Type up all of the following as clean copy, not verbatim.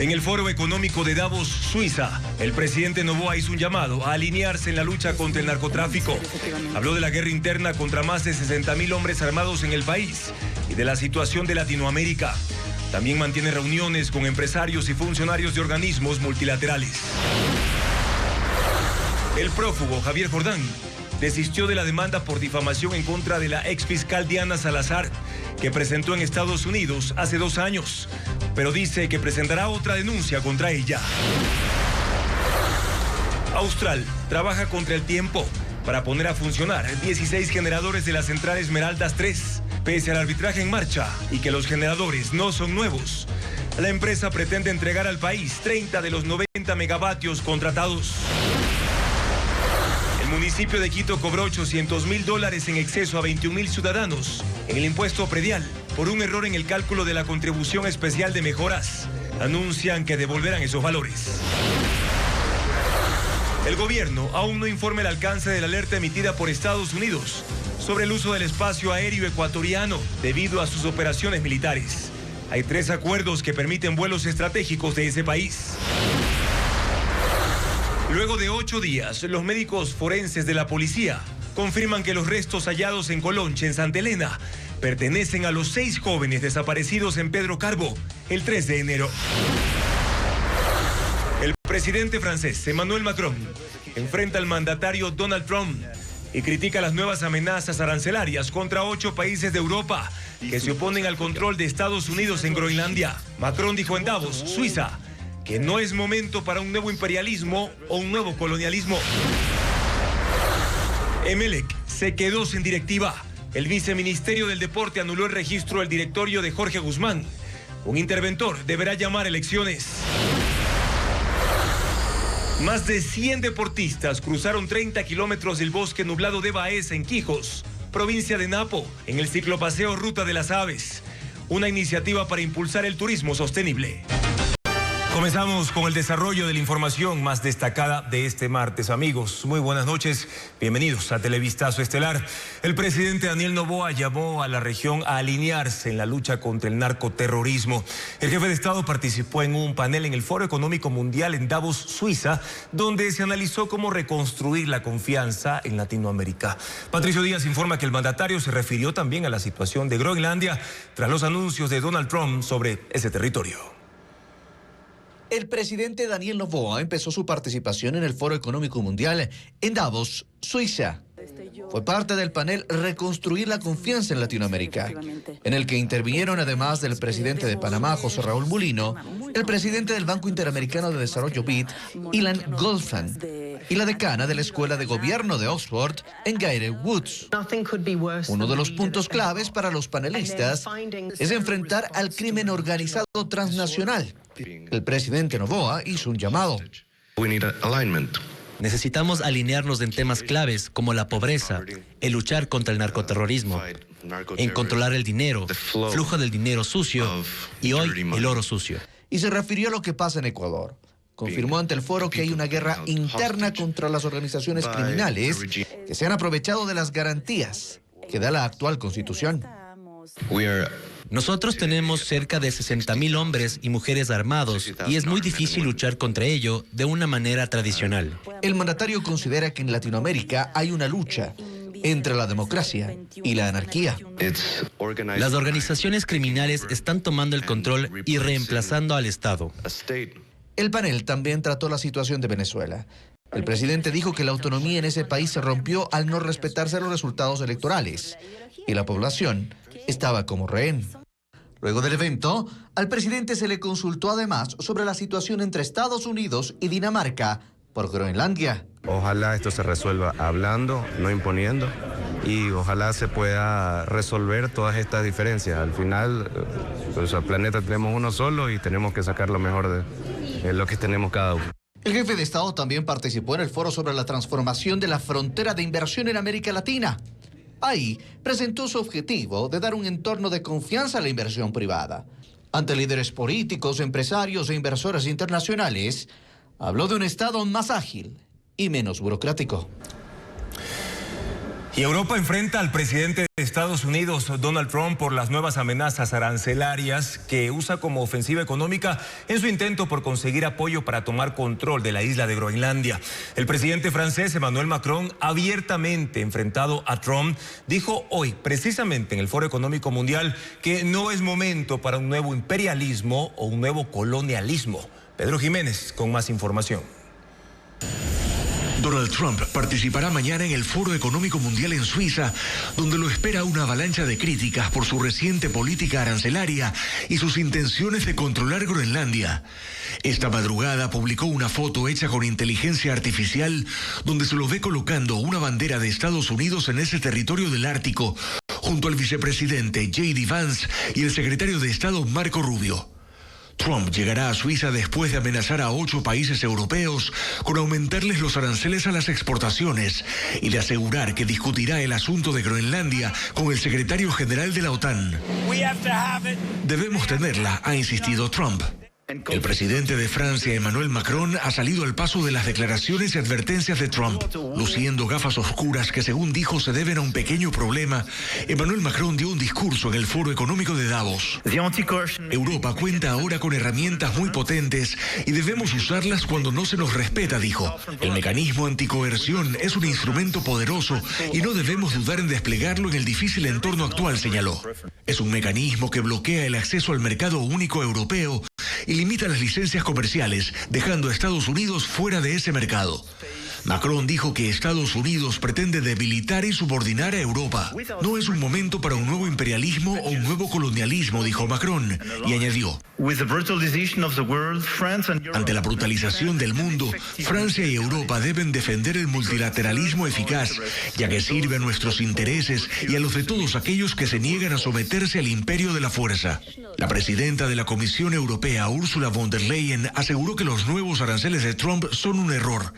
En el Foro Económico de Davos, Suiza, el presidente Noboa hizo un llamado a alinearse en la lucha contra el narcotráfico. Habló de la guerra interna contra más de 60.000 hombres armados en el país y de la situación de Latinoamérica. También mantiene reuniones con empresarios y funcionarios de organismos multilaterales. El prófugo Javier Jordán desistió de la demanda por difamación en contra de la exfiscal Diana Salazar, que presentó en Estados Unidos hace 2 años, pero dice que presentará otra denuncia contra ella. Austral trabaja contra el tiempo para poner a funcionar 16 generadores de la central Esmeraldas 3, pese al arbitraje en marcha y que los generadores no son nuevos. La empresa pretende entregar al país 30 de los 90 megavatios contratados. El municipio de Quito cobró $800.000 en exceso a 21.000 ciudadanos en el impuesto predial por un error en el cálculo de la contribución especial de mejoras. Anuncian que devolverán esos valores. El gobierno aún no informa el alcance de la alerta emitida por Estados Unidos sobre el uso del espacio aéreo ecuatoriano debido a sus operaciones militares. Hay 3 acuerdos que permiten vuelos estratégicos de ese país. Luego de 8 días, los médicos forenses de la policía confirman que los restos hallados en Colonche, en Santa Elena, pertenecen a los 6 jóvenes desaparecidos en Pedro Carbo el 3 de enero. El presidente francés Emmanuel Macron enfrenta al mandatario Donald Trump y critica las nuevas amenazas arancelarias contra 8 países de Europa que se oponen al control de Estados Unidos en Groenlandia. Macron dijo en Davos, Suiza, que no es momento para un nuevo imperialismo o un nuevo colonialismo. Emelec se quedó sin directiva. El viceministerio del Deporte anuló el registro del directorio de Jorge Guzmán. Un interventor deberá llamar elecciones. Más de 100 deportistas cruzaron 30 kilómetros del bosque nublado de Baeza en Quijos, provincia de Napo, en el ciclopaseo Ruta de las Aves. Una iniciativa para impulsar el turismo sostenible. Comenzamos con el desarrollo de la información más destacada de este martes. Amigos, muy buenas noches. Bienvenidos a Televistazo Estelar. El presidente Daniel Noboa llamó a la región a alinearse en la lucha contra el narcoterrorismo. El jefe de Estado participó en un panel en el Foro Económico Mundial en Davos, Suiza, donde se analizó cómo reconstruir la confianza en Latinoamérica. Patricio Díaz informa que el mandatario se refirió también a la situación de Groenlandia tras los anuncios de Donald Trump sobre ese territorio. El presidente Daniel Noboa empezó su participación en el Foro Económico Mundial en Davos, Suiza. Fue parte del panel Reconstruir la Confianza en Latinoamérica, en el que intervinieron, además del presidente de Panamá, José Raúl Mulino, el presidente del Banco Interamericano de Desarrollo BID, Ilan Goldfand, y la decana de la Escuela de Gobierno de Oxford, Ngaire Woods. Uno de los puntos claves para los panelistas es enfrentar al crimen organizado transnacional. El presidente Noboa hizo un llamado. Necesitamos alinearnos en temas claves como la pobreza, el luchar contra el narcoterrorismo, en controlar el dinero, flujo del dinero sucio y hoy el oro sucio. Y se refirió a lo que pasa en Ecuador. Confirmó ante el foro que hay una guerra interna contra las organizaciones criminales que se han aprovechado de las garantías que da la actual Constitución. Nosotros tenemos cerca de 60.000 hombres y mujeres armados y es muy difícil luchar contra ello de una manera tradicional. El mandatario considera que en Latinoamérica hay una lucha entre la democracia y la anarquía. Las organizaciones criminales están tomando el control y reemplazando al Estado. El panel también trató la situación de Venezuela. El presidente dijo que la autonomía en ese país se rompió al no respetarse los resultados electorales y la población estaba como rehén. Luego del evento, al presidente se le consultó además sobre la situación entre Estados Unidos y Dinamarca por Groenlandia. Ojalá esto se resuelva hablando, no imponiendo, y ojalá se pueda resolver todas estas diferencias. Al final, pues al planeta tenemos uno solo y tenemos que sacar lo mejor de lo que tenemos cada uno. El jefe de Estado también participó en el foro sobre la transformación de la frontera de inversión en América Latina. Ahí presentó su objetivo de dar un entorno de confianza a la inversión privada. Ante líderes políticos, empresarios e inversores internacionales, habló de un Estado más ágil y menos burocrático. Y Europa enfrenta al presidente de Estados Unidos, Donald Trump, por las nuevas amenazas arancelarias que usa como ofensiva económica en su intento por conseguir apoyo para tomar control de la isla de Groenlandia. El presidente francés, Emmanuel Macron, abiertamente enfrentado a Trump, dijo hoy, precisamente en el Foro Económico Mundial, que no es momento para un nuevo imperialismo o un nuevo colonialismo. Pedro Jiménez con más información. Donald Trump participará mañana en el Foro Económico Mundial en Suiza, donde lo espera una avalancha de críticas por su reciente política arancelaria y sus intenciones de controlar Groenlandia. Esta madrugada publicó una foto hecha con inteligencia artificial donde se lo ve colocando una bandera de Estados Unidos en ese territorio del Ártico, junto al vicepresidente J.D. Vance y el secretario de Estado Marco Rubio. Trump llegará a Suiza después de amenazar a 8 países europeos con aumentarles los aranceles a las exportaciones y de asegurar que discutirá el asunto de Groenlandia con el secretario general de la OTAN. Debemos tenerla, ha insistido Trump. El presidente de Francia, Emmanuel Macron, ha salido al paso de las declaraciones y advertencias de Trump. Luciendo gafas oscuras que, según dijo, se deben a un pequeño problema, Emmanuel Macron dio un discurso en el Foro Económico de Davos. Europa cuenta ahora con herramientas muy potentes y debemos usarlas cuando no se nos respeta, dijo. El mecanismo anticoerción es un instrumento poderoso y no debemos dudar en desplegarlo en el difícil entorno actual, señaló. Es un mecanismo que bloquea el acceso al mercado único europeo y limita las licencias comerciales, dejando a Estados Unidos fuera de ese mercado. Macron dijo que Estados Unidos pretende debilitar y subordinar a Europa. No es un momento para un nuevo imperialismo o un nuevo colonialismo, dijo Macron, y añadió: ante la brutalización del mundo, Francia y Europa deben defender el multilateralismo eficaz, ya que sirve a nuestros intereses y a los de todos aquellos que se niegan a someterse al imperio de la fuerza. La presidenta de la Comisión Europea, Ursula von der Leyen, aseguró que los nuevos aranceles de Trump son un error,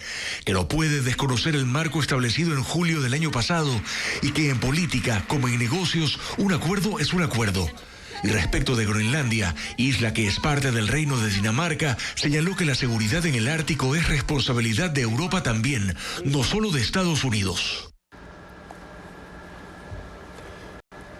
que no puede desconocer el marco establecido en julio del año pasado y que en política, como en negocios, un acuerdo es un acuerdo. Y respecto de Groenlandia, isla que es parte del Reino de Dinamarca, señaló que la seguridad en el Ártico es responsabilidad de Europa también, no solo de Estados Unidos.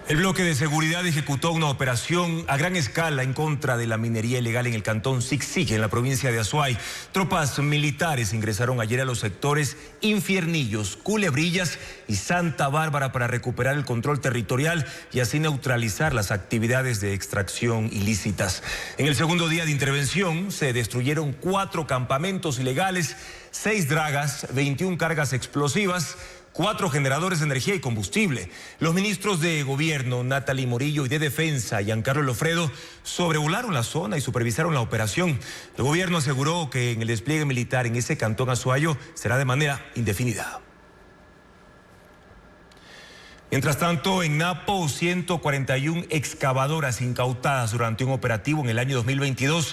El bloque de seguridad ejecutó una operación a gran escala en contra de la minería ilegal en el cantón Siksik, en la provincia de Azuay. Tropas militares ingresaron ayer a los sectores Infiernillos, Culebrillas y Santa Bárbara para recuperar el control territorial y así neutralizar las actividades de extracción ilícitas. En el segundo día de intervención se destruyeron 4 campamentos ilegales, 6 dragas, 21 cargas explosivas, 4 generadores de energía y combustible. Los ministros de Gobierno, Natalie Morillo, y de Defensa, Giancarlo Lofredo, sobrevolaron la zona y supervisaron la operación. El gobierno aseguró que en el despliegue militar en ese cantón azuayo será de manera indefinida. Mientras tanto, en Napo, 141 excavadoras incautadas durante un operativo en el año 2022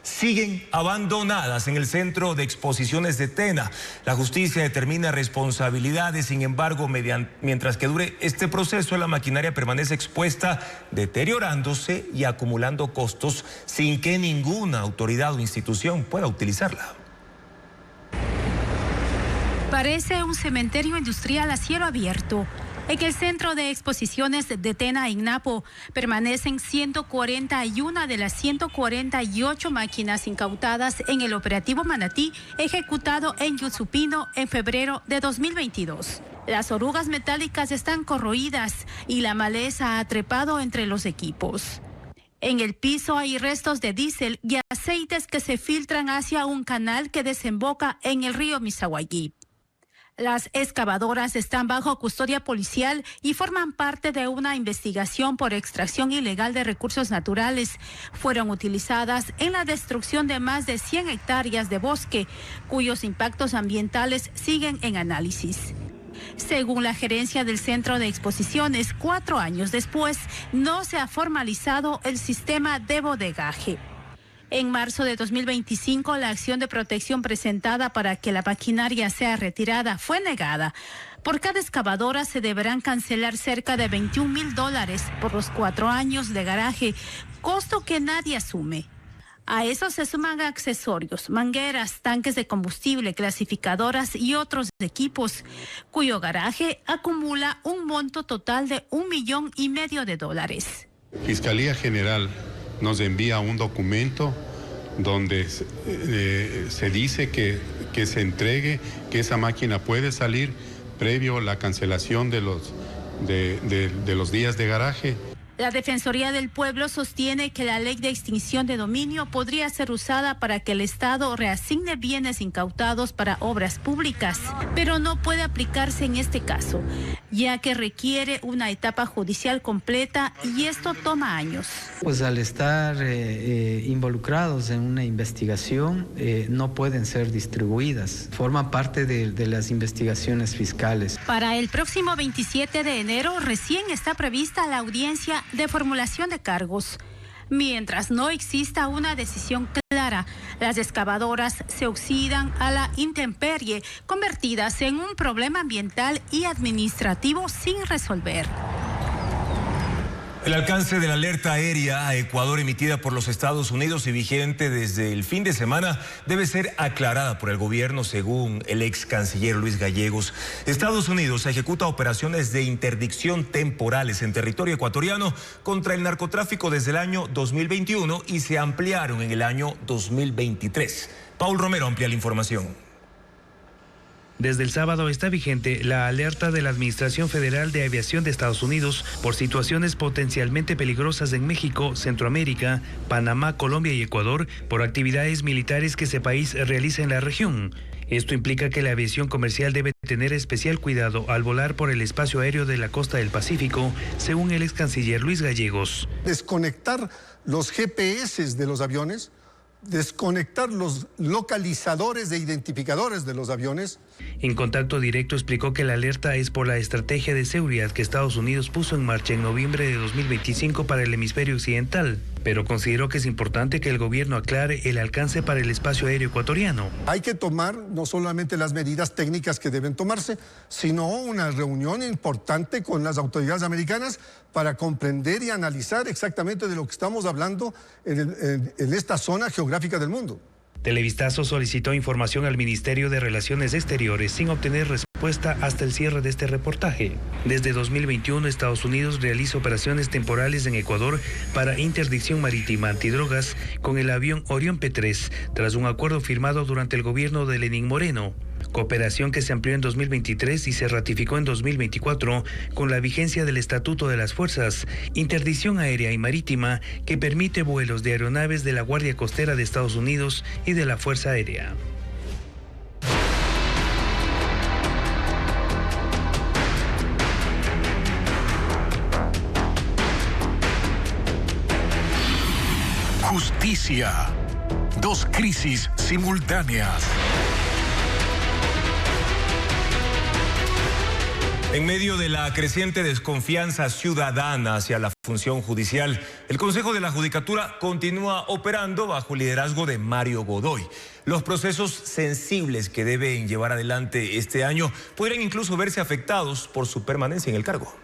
siguen abandonadas en el Centro de Exposiciones de Tena. La justicia determina responsabilidades, sin embargo, mientras que dure este proceso, la maquinaria permanece expuesta, deteriorándose y acumulando costos sin que ninguna autoridad o institución pueda utilizarla. Parece un cementerio industrial a cielo abierto. En el Centro de Exposiciones de Tena, en Napo, permanecen 141 de las 148 máquinas incautadas en el operativo Manatí, ejecutado en Yusupino en febrero de 2022. Las orugas metálicas están corroídas y la maleza ha trepado entre los equipos. En el piso hay restos de diésel y aceites que se filtran hacia un canal que desemboca en el río Misahuayí. Las excavadoras están bajo custodia policial y forman parte de una investigación por extracción ilegal de recursos naturales. Fueron utilizadas en la destrucción de más de 100 hectáreas de bosque, cuyos impactos ambientales siguen en análisis. Según la gerencia del Centro de Exposiciones, 4 años después, no se ha formalizado el sistema de bodegaje. En marzo de 2025, la acción de protección presentada para que la maquinaria sea retirada fue negada. Por cada excavadora se deberán cancelar cerca de $21,000 por los 4 años de garaje, costo que nadie asume. A eso se suman accesorios, mangueras, tanques de combustible, clasificadoras y otros equipos, cuyo garaje acumula un monto total de $1,5 millones de dólares. Fiscalía General nos envía un documento donde se dice que se entregue, que esa máquina puede salir previo a la cancelación de los días de garaje. La Defensoría del Pueblo sostiene que la ley de extinción de dominio podría ser usada para que el Estado reasigne bienes incautados para obras públicas, pero no puede aplicarse en este caso, ya que requiere una etapa judicial completa y esto toma años. Pues al estar involucrados en una investigación no pueden ser distribuidas, forman parte de las investigaciones fiscales. Para el próximo 27 de enero recién está prevista la audiencia de formulación de cargos. Mientras no exista una decisión clara, las excavadoras se oxidan a la intemperie, convertidas en un problema ambiental y administrativo sin resolver. El alcance de la alerta aérea a Ecuador emitida por los Estados Unidos y vigente desde el fin de semana debe ser aclarada por el gobierno, según el ex canciller Luis Gallegos. Estados Unidos ejecuta operaciones de interdicción temporales en territorio ecuatoriano contra el narcotráfico desde el año 2021 y se ampliaron en el año 2023. Paul Romero amplía la información. Desde el sábado está vigente la alerta de la Administración Federal de Aviación de Estados Unidos por situaciones potencialmente peligrosas en México, Centroamérica, Panamá, Colombia y Ecuador por actividades militares que ese país realiza en la región. Esto implica que la aviación comercial debe tener especial cuidado al volar por el espacio aéreo de la costa del Pacífico, según el ex canciller Luis Gallegos. Desconectar los GPS de los aviones, desconectar los localizadores e identificadores de los aviones. En Contacto Directo explicó que la alerta es por la estrategia de seguridad que Estados Unidos puso en marcha en noviembre de 2025 para el hemisferio occidental, pero consideró que es importante que el gobierno aclare el alcance para el espacio aéreo ecuatoriano. Hay que tomar no solamente las medidas técnicas que deben tomarse, sino una reunión importante con las autoridades americanas para comprender y analizar exactamente de lo que estamos hablando en esta zona geográfica del mundo. Televistazo solicitó información al Ministerio de Relaciones Exteriores sin obtener respuesta hasta el cierre de este reportaje. Desde 2021, Estados Unidos realiza operaciones temporales en Ecuador para interdicción marítima antidrogas con el avión Orión P-3, tras un acuerdo firmado durante el gobierno de Lenín Moreno. Cooperación que se amplió en 2023 y se ratificó en 2024 con la vigencia del Estatuto de las Fuerzas, interdicción aérea y marítima que permite vuelos de aeronaves de la Guardia Costera de Estados Unidos y de la Fuerza Aérea. Justicia. Dos crisis simultáneas. En medio de la creciente desconfianza ciudadana hacia la función judicial, el Consejo de la Judicatura continúa operando bajo el liderazgo de Mario Godoy. Los procesos sensibles que deben llevar adelante este año podrían incluso verse afectados por su permanencia en el cargo.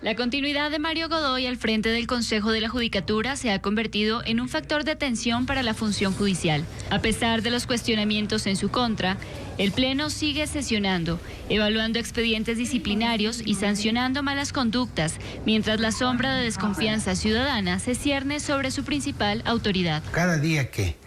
La continuidad de Mario Godoy al frente del Consejo de la Judicatura se ha convertido en un factor de tensión para la función judicial. A pesar de los cuestionamientos en su contra, el Pleno sigue sesionando, evaluando expedientes disciplinarios y sancionando malas conductas, mientras la sombra de desconfianza ciudadana se cierne sobre su principal autoridad. Cada día que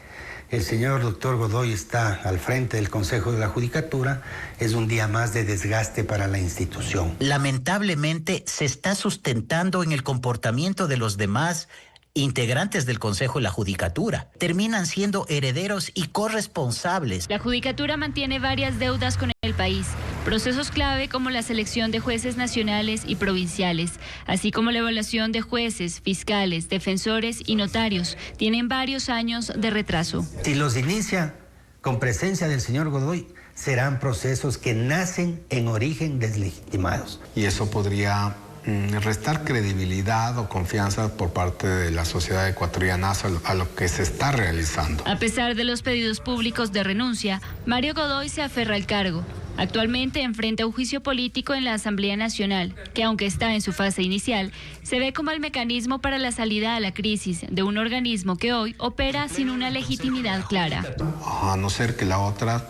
el señor doctor Godoy está al frente del Consejo de la Judicatura, es un día más de desgaste para la institución. Lamentablemente se está sustentando en el comportamiento de los demás integrantes del Consejo de la Judicatura. Terminan siendo herederos y corresponsables. La Judicatura mantiene varias deudas con el país, procesos clave como la selección de jueces nacionales y provinciales, así como la evaluación de jueces, fiscales, defensores y notarios, tienen varios años de retraso. Si los inicia con presencia del señor Godoy, serán procesos que nacen en origen deslegitimados. Y eso podría restar credibilidad o confianza por parte de la sociedad ecuatoriana a lo que se está realizando. A pesar de los pedidos públicos de renuncia, Mario Godoy se aferra al cargo. Actualmente enfrenta un juicio político en la Asamblea Nacional, que aunque está en su fase inicial, se ve como el mecanismo para la salida a la crisis de un organismo que hoy opera sin una legitimidad clara. A no ser que la otra,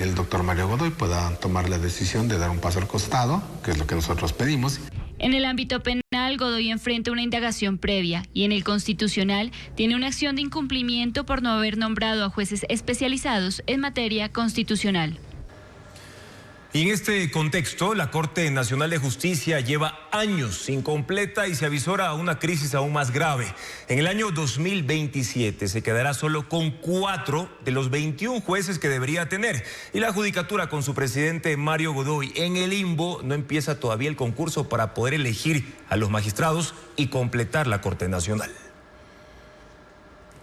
el doctor Mario Godoy, pueda tomar la decisión de dar un paso al costado, que es lo que nosotros pedimos. En el ámbito penal, Godoy enfrenta una indagación previa y en el constitucional tiene una acción de incumplimiento por no haber nombrado a jueces especializados en materia constitucional. Y en este contexto, la Corte Nacional de Justicia lleva años incompleta y se avisora a una crisis aún más grave. En el año 2027 se quedará solo con 4 de los 21 jueces que debería tener. Y la Judicatura con su presidente Mario Godoy en el limbo, no empieza todavía el concurso para poder elegir a los magistrados y completar la Corte Nacional.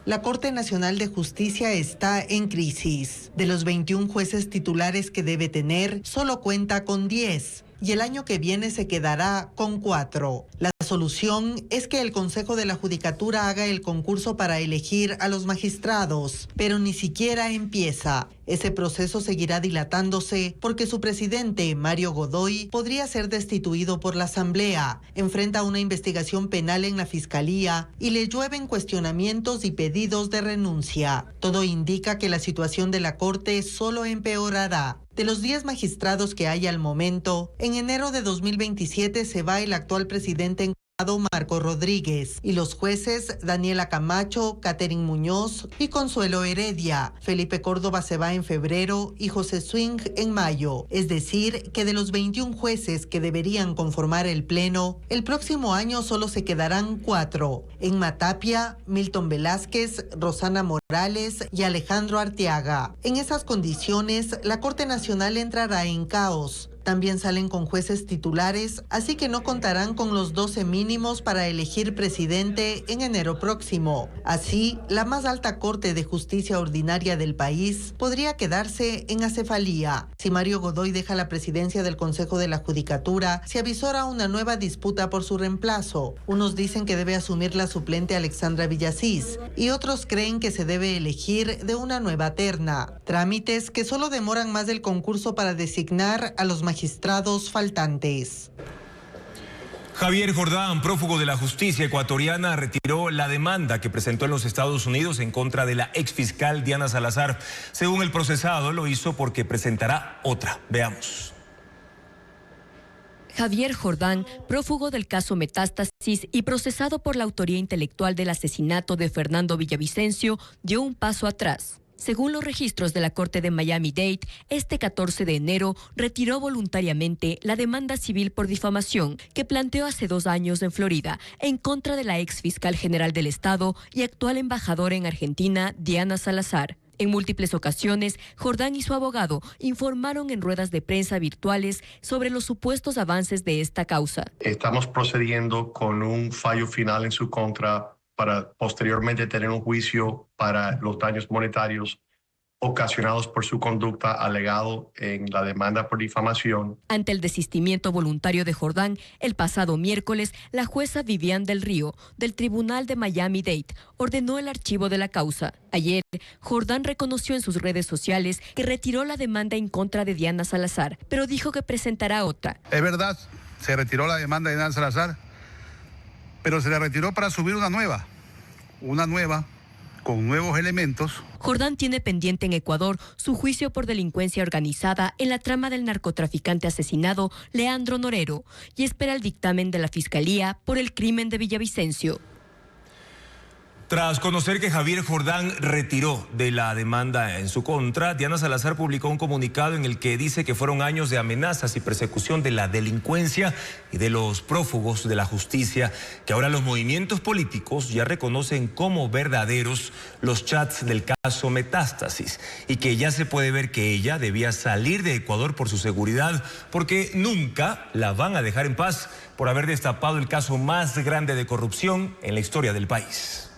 La Corte Nacional de Justicia está en crisis. De los 21 jueces titulares que debe tener, solo cuenta con 10. Y el año que viene se quedará con 4. La solución es que el Consejo de la Judicatura haga el concurso para elegir a los magistrados, pero ni siquiera empieza. Ese proceso seguirá dilatándose porque su presidente, Mario Godoy, podría ser destituido por la Asamblea, enfrenta una investigación penal en la Fiscalía y le llueven cuestionamientos y pedidos de renuncia. Todo indica que la situación de la Corte solo empeorará. De los 10 magistrados que hay al momento, en enero de 2027 se va el actual presidente encargado Marco Rodríguez y los jueces Daniela Camacho, Catherine Muñoz y Consuelo Heredia. Felipe Córdoba se va en febrero y José Swing en mayo. Es decir, que de los 21 jueces que deberían conformar el Pleno, el próximo año solo se quedarán 4. Enma Tapia, Milton Velázquez, Rosana Morales y Alejandro Arteaga. En esas condiciones, la Corte Nacional entrará en caos. También salen con jueces titulares, así que no contarán con los 12 mínimos para elegir presidente en enero próximo. Así, la más alta Corte de Justicia ordinaria del país podría quedarse en acefalía. Si Mario Godoy deja la presidencia del Consejo de la Judicatura, se avisora una nueva disputa por su reemplazo. Unos dicen que debe asumir la suplente Alexandra Villasís y otros creen que se debe elegir de una nueva terna. Trámites que solo demoran más del concurso para designar a los magistrados faltantes. Javier Jordán, prófugo de la justicia ecuatoriana, retiró la demanda que presentó en los Estados Unidos en contra de la exfiscal Diana Salazar. Según el procesado, lo hizo porque presentará otra. Veamos. Javier Jordán, prófugo del caso Metástasis y procesado por la autoría intelectual del asesinato de Fernando Villavicencio, dio un paso atrás. Según los registros de la Corte de Miami-Dade, este 14 de enero retiró voluntariamente la demanda civil por difamación que planteó hace 2 años en Florida en contra de la ex fiscal general del Estado y actual embajadora en Argentina, Diana Salazar. En múltiples ocasiones, Jordán y su abogado informaron en ruedas de prensa virtuales sobre los supuestos avances de esta causa. Estamos procediendo con un fallo final en su contra para posteriormente tener un juicio para los daños monetarios ocasionados por su conducta alegado en la demanda por difamación. Ante el desistimiento voluntario de Jordán, el pasado miércoles, la jueza Vivian del Río, del Tribunal de Miami-Dade, ordenó el archivo de la causa. Ayer, Jordán reconoció en sus redes sociales que retiró la demanda en contra de Diana Salazar, pero dijo que presentará otra. Es verdad, se retiró la demanda de Diana Salazar, pero se la retiró para subir una nueva con nuevos elementos. Jordán tiene pendiente en Ecuador su juicio por delincuencia organizada en la trama del narcotraficante asesinado Leandro Norero y espera el dictamen de la Fiscalía por el crimen de Villavicencio. Tras conocer que Javier Jordán retiró de la demanda en su contra, Diana Salazar publicó un comunicado en el que dice que fueron años de amenazas y persecución de la delincuencia y de los prófugos de la justicia, que ahora los movimientos políticos ya reconocen como verdaderos los chats del caso Metástasis y que ya se puede ver que ella debía salir de Ecuador por su seguridad porque nunca la van a dejar en paz por haber destapado el caso más grande de corrupción en la historia del país.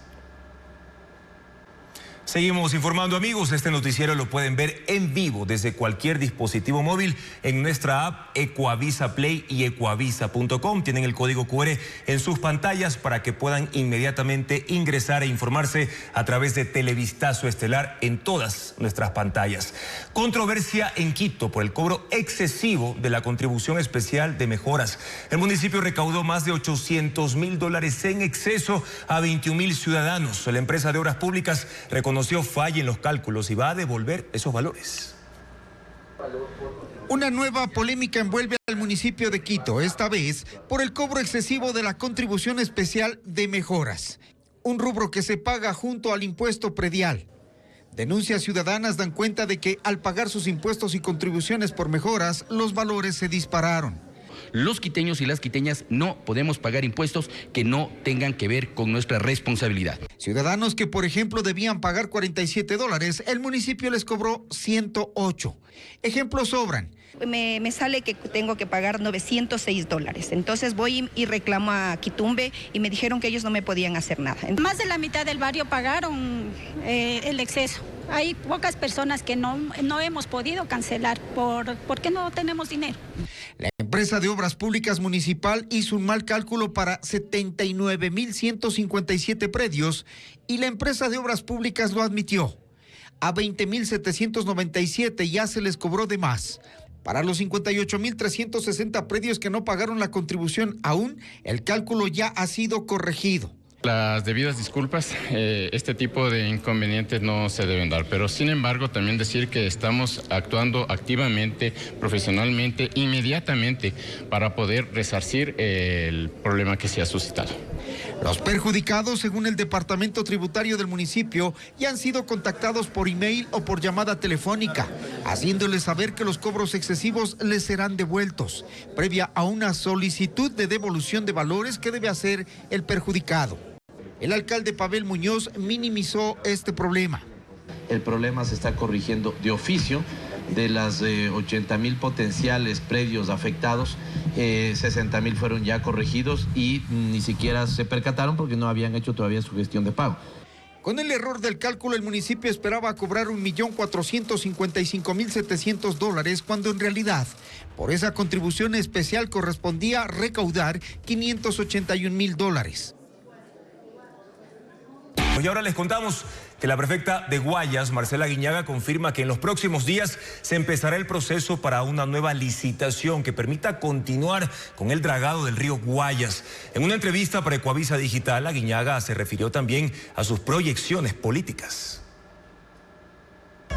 Seguimos informando, amigos. Este noticiero lo pueden ver en vivo desde cualquier dispositivo móvil en nuestra app Ecuavisa Play y ecuavisa.com. Tienen el código QR en sus pantallas para que puedan inmediatamente ingresar e informarse a través de Televistazo Estelar en todas nuestras pantallas. Controversia en Quito por el cobro excesivo de la contribución especial de mejoras. El municipio recaudó más de $800.000 en exceso a 21.000 ciudadanos. La empresa de Obras Públicas reconoció falla en los cálculos y va a devolver esos valores. Una nueva polémica envuelve al municipio de Quito, esta vez por el cobro excesivo de la contribución especial de mejoras, un rubro que se paga junto al impuesto predial. Denuncias ciudadanas dan cuenta de que al pagar sus impuestos y contribuciones por mejoras, los valores se dispararon. Los quiteños y las quiteñas no podemos pagar impuestos que no tengan que ver con nuestra responsabilidad. Ciudadanos que, por ejemplo, debían pagar $47, el municipio les cobró 108. Ejemplos sobran. Me sale que tengo que pagar $906. Entonces voy y reclamo a Quitumbe y me dijeron que ellos no me podían hacer nada. Más de la mitad del barrio pagaron el exceso. Hay pocas personas que no hemos podido cancelar porque no tenemos dinero. La empresa de Obras Públicas Municipal hizo un mal cálculo para 79.157 predios y la empresa de Obras Públicas lo admitió. A 20.797 ya se les cobró de más. Para los 58.360 predios que no pagaron la contribución aún, el cálculo ya ha sido corregido. Las debidas disculpas, este tipo de inconvenientes no se deben dar, pero sin embargo también decir que estamos actuando activamente, profesionalmente, inmediatamente para poder resarcir el problema que se ha suscitado. Los perjudicados, según el Departamento Tributario del municipio, ya han sido contactados por email o por llamada telefónica, haciéndoles saber que los cobros excesivos les serán devueltos, previa a una solicitud de devolución de valores que debe hacer el perjudicado. El alcalde Pavel Muñoz minimizó este problema. El problema se está corrigiendo de oficio. De las 80.000 potenciales predios afectados, 60.000 fueron ya corregidos y ni siquiera se percataron porque no habían hecho todavía su gestión de pago. Con el error del cálculo, el municipio esperaba cobrar $1.455.700 cuando en realidad por esa contribución especial correspondía recaudar $581.000. Y ahora les contamos que la prefecta de Guayas, Marcela Guiñaga, confirma que en los próximos días se empezará el proceso para una nueva licitación que permita continuar con el dragado del río Guayas. En una entrevista para Ecuavisa Digital, la Guiñaga se refirió también a sus proyecciones políticas.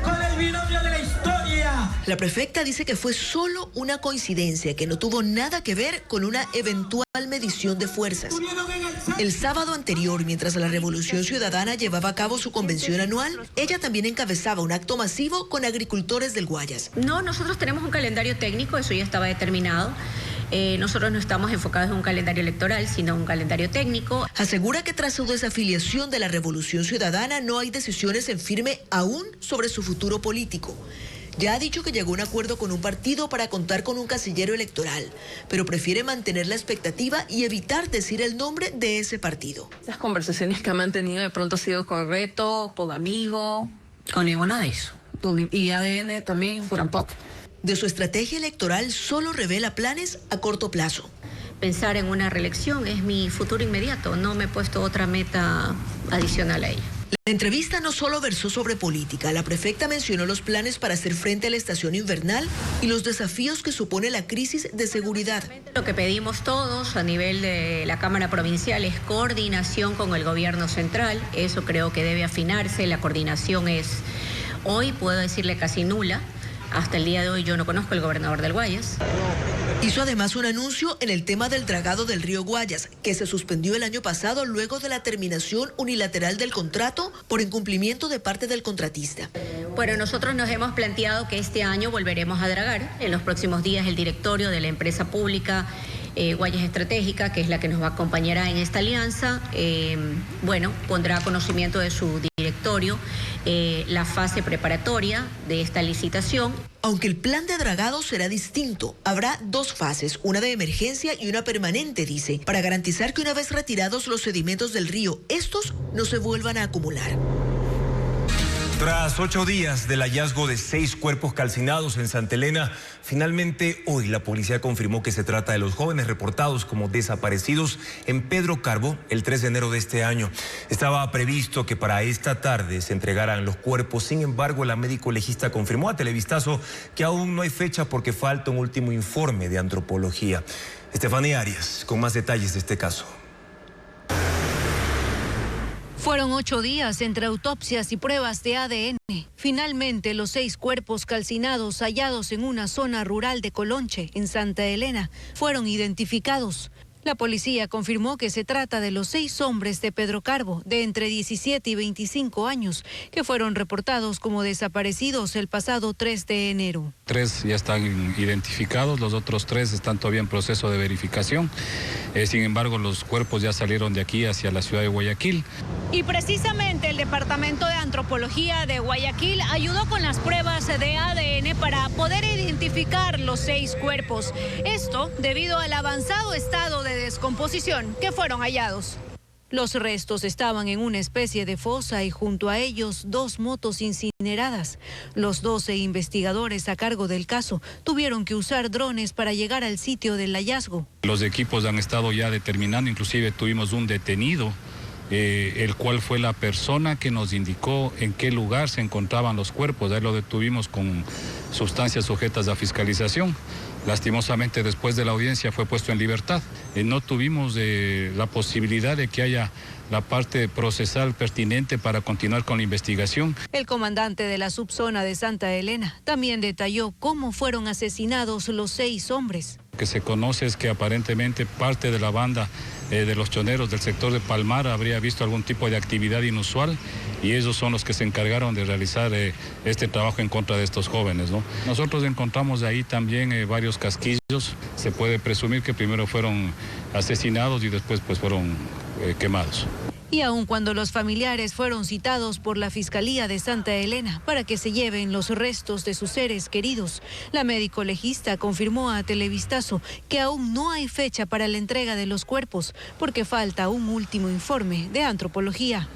Con el binomio de la historia. La prefecta dice que fue solo una coincidencia, que no tuvo nada que ver con una eventual medición de fuerzas. El sábado anterior, mientras la Revolución Ciudadana llevaba a cabo su convención anual, ella también encabezaba un acto masivo con agricultores del Guayas. No, nosotros tenemos un calendario técnico, eso ya estaba determinado. Nosotros no estamos enfocados en un calendario electoral, sino en un calendario técnico. Asegura que tras su desafiliación de la Revolución Ciudadana no hay decisiones en firme aún sobre su futuro político. Ya ha dicho que llegó a un acuerdo con un partido para contar con un casillero electoral, pero prefiere mantener la expectativa y evitar decir el nombre de ese partido. Las conversaciones que ha mantenido de pronto ha sido con Reto, con Amigo, con ninguna de eso. Y ADN también, tampoco. De su estrategia electoral solo revela planes a corto plazo. Pensar en una reelección es mi futuro inmediato, no me he puesto otra meta adicional a ella. La entrevista no solo versó sobre política, la prefecta mencionó los planes para hacer frente a la estación invernal y los desafíos que supone la crisis de seguridad. Lo que pedimos todos a nivel de la Cámara Provincial es coordinación con el gobierno central, eso creo que debe afinarse, la coordinación es, hoy puedo decirle casi nula. Hasta el día de hoy yo no conozco al gobernador del Guayas. Hizo además un anuncio en el tema del dragado del río Guayas, que se suspendió el año pasado luego de la terminación unilateral del contrato por incumplimiento de parte del contratista. Bueno, nosotros nos hemos planteado que este año volveremos a dragar. En los próximos días el directorio de la empresa pública Guayas Estratégica, que es la que nos va a acompañar en esta alianza, pondrá a conocimiento de su directorio la fase preparatoria de esta licitación. Aunque el plan de dragado será distinto, habrá dos fases, una de emergencia y una permanente, dice, para garantizar que una vez retirados los sedimentos del río, estos no se vuelvan a acumular. Tras 8 días del hallazgo de 6 cuerpos calcinados en Santa Elena, finalmente hoy la policía confirmó que se trata de los jóvenes reportados como desaparecidos en Pedro Carbo el 3 de enero de este año. Estaba previsto que para esta tarde se entregaran los cuerpos, sin embargo la médico legista confirmó a Televistazo que aún no hay fecha porque falta un último informe de antropología. Estefanía Arias, con más detalles de este caso. Fueron 8 días entre autopsias y pruebas de ADN. Finalmente, los 6 cuerpos calcinados hallados en una zona rural de Colonche, en Santa Elena, fueron identificados. La policía confirmó que se trata de los 6 hombres de Pedro Carbo, de entre 17 y 25 años, que fueron reportados como desaparecidos el pasado 3 de enero. 3 ya están identificados, los otros 3 están todavía en proceso de verificación. Sin embargo, los cuerpos ya salieron de aquí hacia la ciudad de Guayaquil. Y precisamente el Departamento de Antropología de Guayaquil ayudó con las pruebas de ADN para poder identificar los 6 cuerpos. Esto debido al avanzado estado de descomposición que fueron hallados. Los restos estaban en una especie de fosa y junto a ellos 2 motos incineradas. Los 12 investigadores a cargo del caso tuvieron que usar drones para llegar al sitio del hallazgo. Los equipos han estado ya determinando, inclusive tuvimos un detenido, el cual fue la persona que nos indicó en qué lugar se encontraban los cuerpos. Ahí lo detuvimos con sustancias sujetas a fiscalización. Lastimosamente, después de la audiencia fue puesto en libertad. No tuvimos la posibilidad de que haya la parte procesal pertinente para continuar con la investigación. El comandante de la subzona de Santa Elena también detalló cómo fueron asesinados los 6 hombres. Lo que se conoce es que aparentemente parte de la banda de los choneros del sector de Palmar habría visto algún tipo de actividad inusual y ellos son los que se encargaron de realizar este trabajo en contra de estos jóvenes, ¿no? Nosotros encontramos ahí también varios casquillos. Se puede presumir que primero fueron asesinados y después pues fueron quemados. Y aun cuando los familiares fueron citados por la Fiscalía de Santa Elena para que se lleven los restos de sus seres queridos, la médico legista confirmó a Televistazo que aún no hay fecha para la entrega de los cuerpos porque falta un último informe de antropología.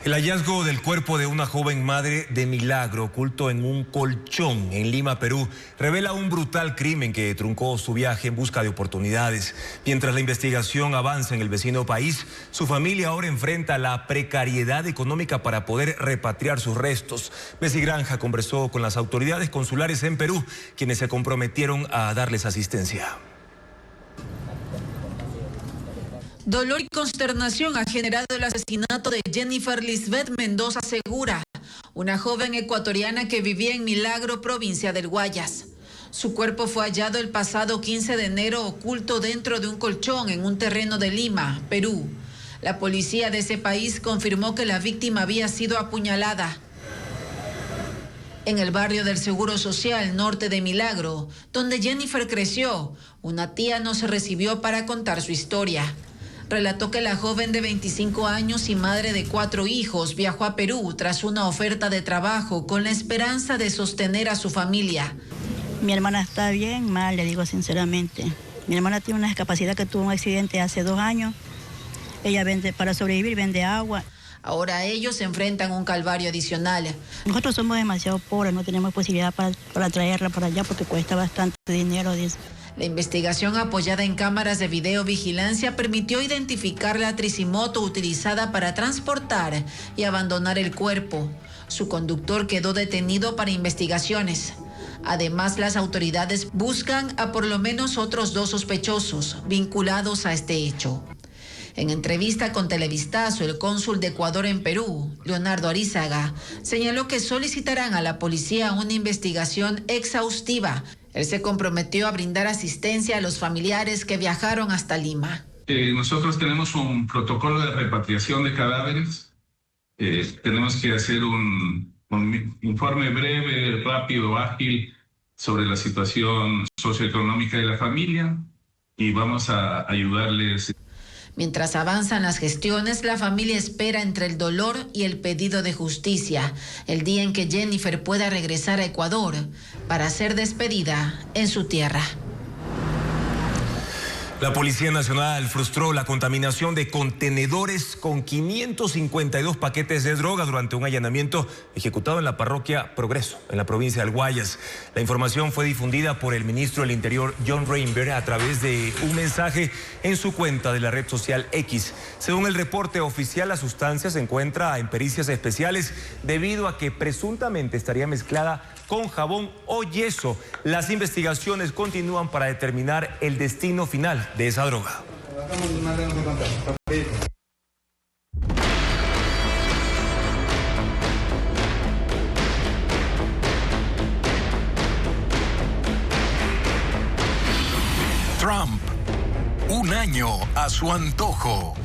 El hallazgo del cuerpo de una joven madre de milagro oculto en un colchón en Lima, Perú, revela un brutal crimen que truncó su viaje en busca de oportunidades. Mientras la investigación avanza en el vecino país, su familia ahora enfrenta la precariedad económica para poder repatriar sus restos. Bessie Granja conversó con las autoridades consulares en Perú, quienes se comprometieron a darles asistencia. Dolor y consternación ha generado el asesinato de Jennifer Lisbeth Mendoza Segura, una joven ecuatoriana que vivía en Milagro, provincia del Guayas. Su cuerpo fue hallado el pasado 15 de enero oculto dentro de un colchón en un terreno de Lima, Perú. La policía de ese país confirmó que la víctima había sido apuñalada. En el barrio del Seguro Social norte de Milagro, donde Jennifer creció, una tía nos recibió para contar su historia. Relató que la joven de 25 años y madre de 4 hijos viajó a Perú tras una oferta de trabajo con la esperanza de sostener a su familia. Mi hermana está bien mal, le digo sinceramente. Mi hermana tiene una discapacidad que tuvo un accidente hace 2 años. Ella vende, para sobrevivir, vende agua. Ahora ellos se enfrentan a un calvario adicional. Nosotros somos demasiado pobres, no tenemos posibilidad para traerla para allá porque cuesta bastante dinero. Dice. La investigación apoyada en cámaras de videovigilancia permitió identificar la tricimoto utilizada para transportar y abandonar el cuerpo. Su conductor quedó detenido para investigaciones. Además, las autoridades buscan a por lo menos otros 2 sospechosos vinculados a este hecho. En entrevista con Televistazo, el cónsul de Ecuador en Perú, Leonardo Arizaga, señaló que solicitarán a la policía una investigación exhaustiva. Él se comprometió a brindar asistencia a los familiares que viajaron hasta Lima. Nosotros tenemos un protocolo de repatriación de cadáveres. Tenemos que hacer un informe breve, rápido, ágil sobre la situación socioeconómica de la familia y vamos a ayudarles. Mientras avanzan las gestiones, la familia espera entre el dolor y el pedido de justicia el día en que Jennifer pueda regresar a Ecuador para ser despedida en su tierra. La Policía Nacional frustró la contaminación de contenedores con 552 paquetes de droga durante un allanamiento ejecutado en la parroquia Progreso, en la provincia del Guayas. La información fue difundida por el ministro del Interior, John Reinberg, a través de un mensaje en su cuenta de la red social X. Según el reporte oficial, la sustancia se encuentra en pericias especiales debido a que presuntamente estaría mezclada con jabón o yeso. Las investigaciones continúan para determinar el destino final de esa droga. Trump, un año a su antojo.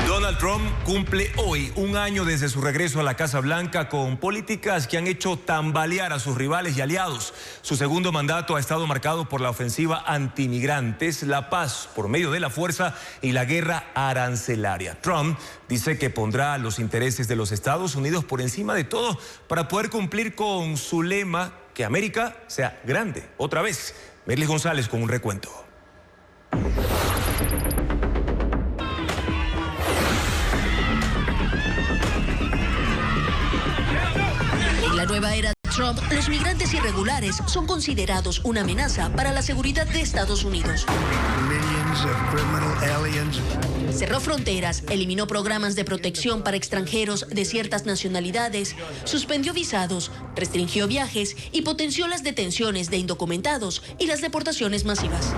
Donald Trump cumple hoy un año desde su regreso a la Casa Blanca con políticas que han hecho tambalear a sus rivales y aliados. Su segundo mandato ha estado marcado por la ofensiva antimigrantes, la paz por medio de la fuerza y la guerra arancelaria. Trump dice que pondrá los intereses de los Estados Unidos por encima de todo para poder cumplir con su lema que América sea grande otra vez. Merlis González con un recuento. En la nueva era de Trump, los migrantes irregulares son considerados una amenaza para la seguridad de Estados Unidos. Cerró fronteras, eliminó programas de protección para extranjeros de ciertas nacionalidades, suspendió visados, restringió viajes y potenció las detenciones de indocumentados y las deportaciones masivas.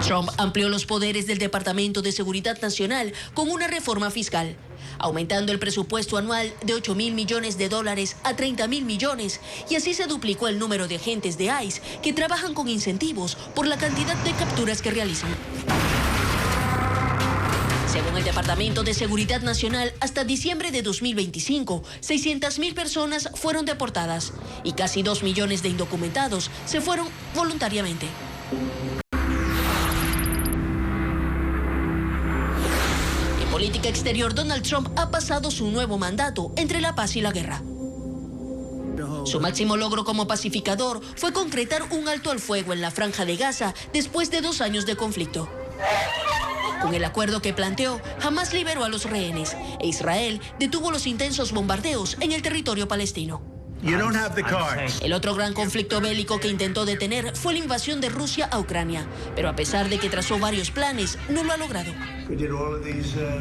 Trump amplió los poderes del Departamento de Seguridad Nacional con una reforma fiscal, aumentando el presupuesto anual de $8.000 millones a $30.000 millones, y así se duplicó el número de agentes de ICE que trabajan con incentivos por la cantidad de capturas que realizan. Según el Departamento de Seguridad Nacional, hasta diciembre de 2025, 600.000 personas fueron deportadas y casi 2 millones de indocumentados se fueron voluntariamente. Política exterior, Donald Trump ha pasado su nuevo mandato entre la paz y la guerra. Su máximo logro como pacificador fue concretar un alto al fuego en la Franja de Gaza después de 2 años de conflicto. Con el acuerdo que planteó, Hamas liberó a los rehenes e Israel detuvo los intensos bombardeos en el territorio palestino. El otro gran conflicto bélico que intentó detener fue la invasión de Rusia a Ucrania, pero a pesar de que trazó varios planes, no lo ha logrado.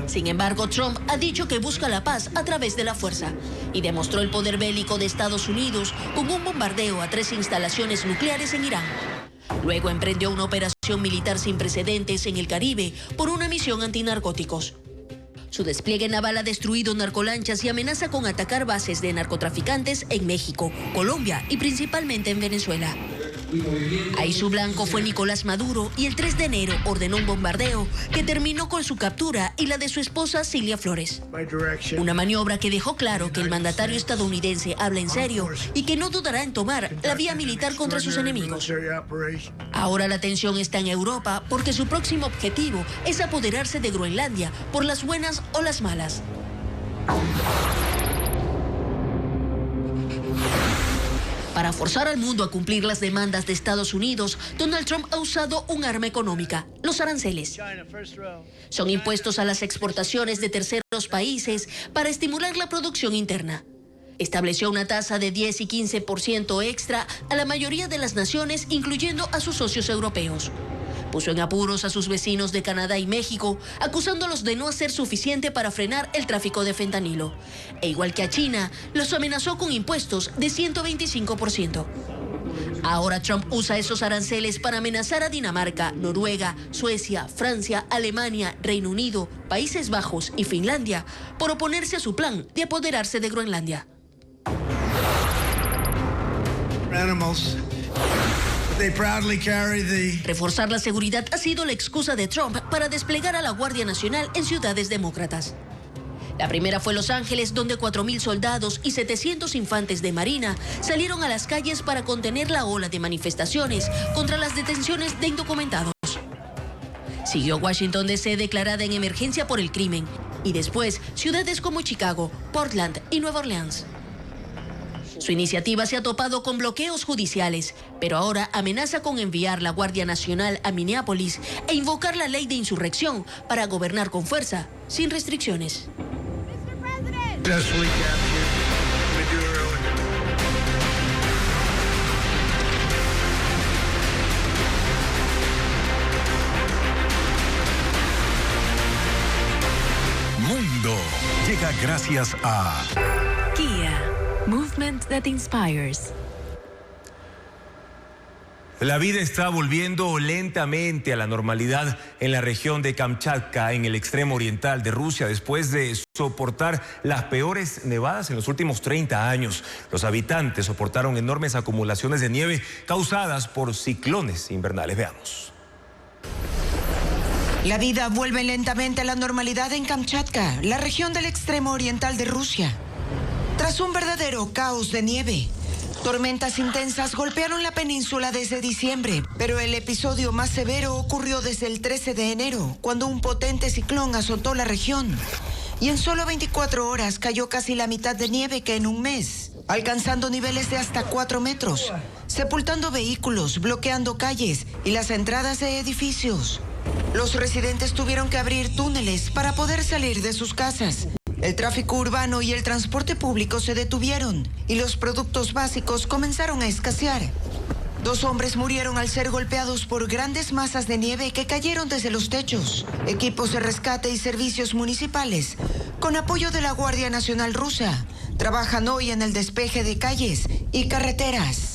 Sin embargo, Trump ha dicho que busca la paz a través de la fuerza y demostró el poder bélico de Estados Unidos con un bombardeo a 3 instalaciones nucleares en Irán. Luego emprendió una operación militar sin precedentes en el Caribe por una misión antinarcóticos. Su despliegue naval ha destruido narcolanchas y amenaza con atacar bases de narcotraficantes en México, Colombia y principalmente en Venezuela. Ahí su blanco fue Nicolás Maduro y el 3 de enero ordenó un bombardeo que terminó con su captura y la de su esposa Cilia Flores. Una maniobra que dejó claro que el mandatario estadounidense habla en serio y que no dudará en tomar la vía militar contra sus enemigos. Ahora la tensión está en Europa porque su próximo objetivo es apoderarse de Groenlandia por las buenas o las malas. Para forzar al mundo a cumplir las demandas de Estados Unidos, Donald Trump ha usado un arma económica, los aranceles. Son impuestos a las exportaciones de terceros países para estimular la producción interna. Estableció una tasa de 10 y 15% extra a la mayoría de las naciones, incluyendo a sus socios europeos. Puso en apuros a sus vecinos de Canadá y México, acusándolos de no hacer suficiente para frenar el tráfico de fentanilo. E igual que a China, los amenazó con impuestos de 125%. Ahora Trump usa esos aranceles para amenazar a Dinamarca, Noruega, Suecia, Francia, Alemania, Reino Unido, Países Bajos y Finlandia por oponerse a su plan de apoderarse de Groenlandia. Reforzar la seguridad ha sido la excusa de Trump para desplegar a la Guardia Nacional en ciudades demócratas. La primera fue Los Ángeles, donde 4.000 soldados y 700 infantes de Marina salieron a las calles para contener la ola de manifestaciones contra las detenciones de indocumentados. Siguió Washington D.C. declarada en emergencia por el crimen y después ciudades como Chicago, Portland y Nueva Orleans. Su Su iniciativa se ha topado con bloqueos judiciales, pero ahora amenaza con enviar la Guardia Nacional a Minneapolis e invocar la ley de insurrección para gobernar con fuerza, sin restricciones. Mundo llega gracias a Kia, movement that inspires. La vida está volviendo lentamente a la normalidad en la región de Kamchatka, en el extremo oriental de Rusia, después de soportar las peores nevadas en los últimos 30 años. Los habitantes soportaron enormes acumulaciones de nieve causadas por ciclones invernales. Veamos. La vida vuelve lentamente a la normalidad en Kamchatka, la región del extremo oriental de Rusia. Tras un verdadero caos de nieve, tormentas intensas golpearon la península desde diciembre, pero el episodio más severo ocurrió desde el 13 de enero, cuando un potente ciclón azotó la región. Y en solo 24 horas cayó casi la mitad de nieve que en un mes, alcanzando niveles de hasta 4 metros, sepultando vehículos, bloqueando calles y las entradas de edificios. Los residentes tuvieron que abrir túneles para poder salir de sus casas. El tráfico urbano y el transporte público se detuvieron y los productos básicos comenzaron a escasear. 2 hombres murieron al ser golpeados por grandes masas de nieve que cayeron desde los techos. Equipos de rescate y servicios municipales, con apoyo de la Guardia Nacional Rusa, trabajan hoy en el despeje de calles y carreteras.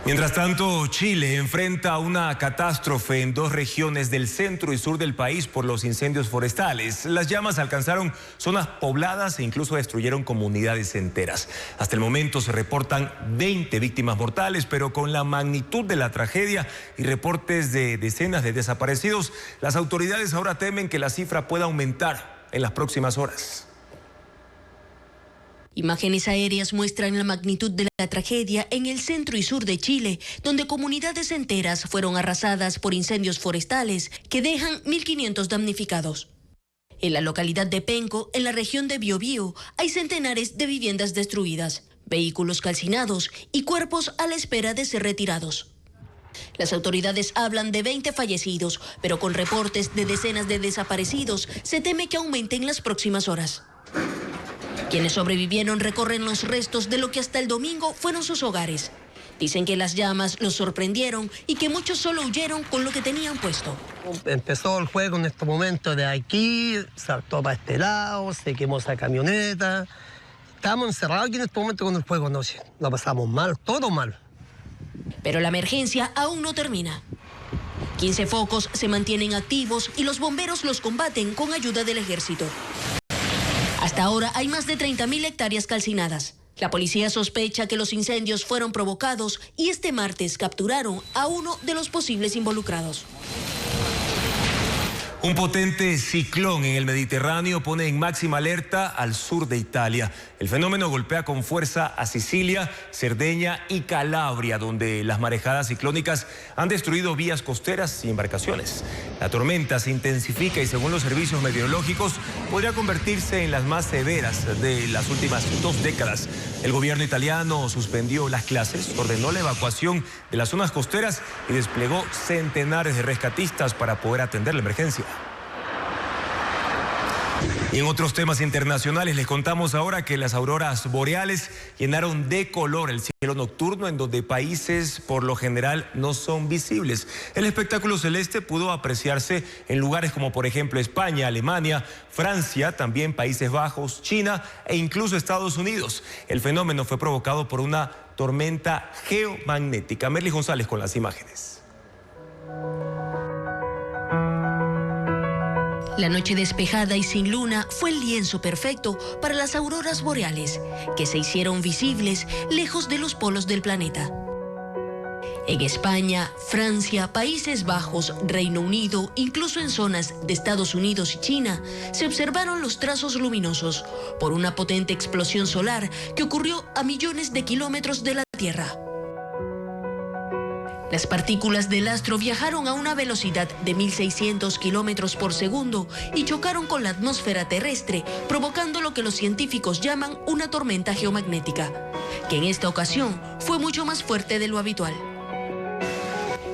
Mientras tanto, Chile enfrenta una catástrofe en 2 regiones del centro y sur del país por los incendios forestales. Las llamas alcanzaron zonas pobladas e incluso destruyeron comunidades enteras. Hasta el momento se reportan 20 víctimas mortales, pero con la magnitud de la tragedia y reportes de decenas de desaparecidos, las autoridades ahora temen que la cifra pueda aumentar en las próximas horas. Imágenes aéreas muestran la magnitud de la tragedia en el centro y sur de Chile, donde comunidades enteras fueron arrasadas por incendios forestales que dejan 1.500 damnificados. En la localidad de Penco, en la región de Biobío, hay centenares de viviendas destruidas, vehículos calcinados y cuerpos a la espera de ser retirados. Las autoridades hablan de 20 fallecidos, pero con reportes de decenas de desaparecidos, se teme que aumente en las próximas horas. Quienes sobrevivieron recorren los restos de lo que hasta el domingo fueron sus hogares. Dicen que las llamas los sorprendieron y que muchos solo huyeron con lo que tenían puesto. Empezó el fuego en este momento de aquí, saltó para este lado, se quemó esa camioneta. Estábamos encerrados aquí en este momento con el fuego anoche. Lo pasamos mal, todo mal. Pero la emergencia aún no termina. 15 focos se mantienen activos y los bomberos los combaten con ayuda del ejército. Hasta ahora hay más de 30.000 hectáreas calcinadas. La policía sospecha que los incendios fueron provocados y este martes capturaron a uno de los posibles involucrados. Un potente ciclón en el Mediterráneo pone en máxima alerta al sur de Italia. El fenómeno golpea con fuerza a Sicilia, Cerdeña y Calabria, donde las marejadas ciclónicas han destruido vías costeras y embarcaciones. La tormenta se intensifica y, según los servicios meteorológicos, podría convertirse en las más severas de las últimas 2 décadas. El gobierno italiano suspendió las clases, ordenó la evacuación de las zonas costeras y desplegó centenares de rescatistas para poder atender la emergencia. Y en otros temas internacionales les contamos ahora que las auroras boreales llenaron de color el cielo nocturno, en donde países por lo general no son visibles. El espectáculo celeste pudo apreciarse en lugares como por ejemplo España, Alemania, Francia, también Países Bajos, China e incluso Estados Unidos. El fenómeno fue provocado por una tormenta geomagnética. Merly González con las imágenes. La noche despejada y sin luna fue el lienzo perfecto para las auroras boreales, que se hicieron visibles lejos de los polos del planeta. En España, Francia, Países Bajos, Reino Unido, incluso en zonas de Estados Unidos y China, se observaron los trazos luminosos por una potente explosión solar que ocurrió a millones de kilómetros de la Tierra. Las partículas del astro viajaron a una velocidad de 1.600 kilómetros por segundo y chocaron con la atmósfera terrestre, provocando lo que los científicos llaman una tormenta geomagnética, que en esta ocasión fue mucho más fuerte de lo habitual.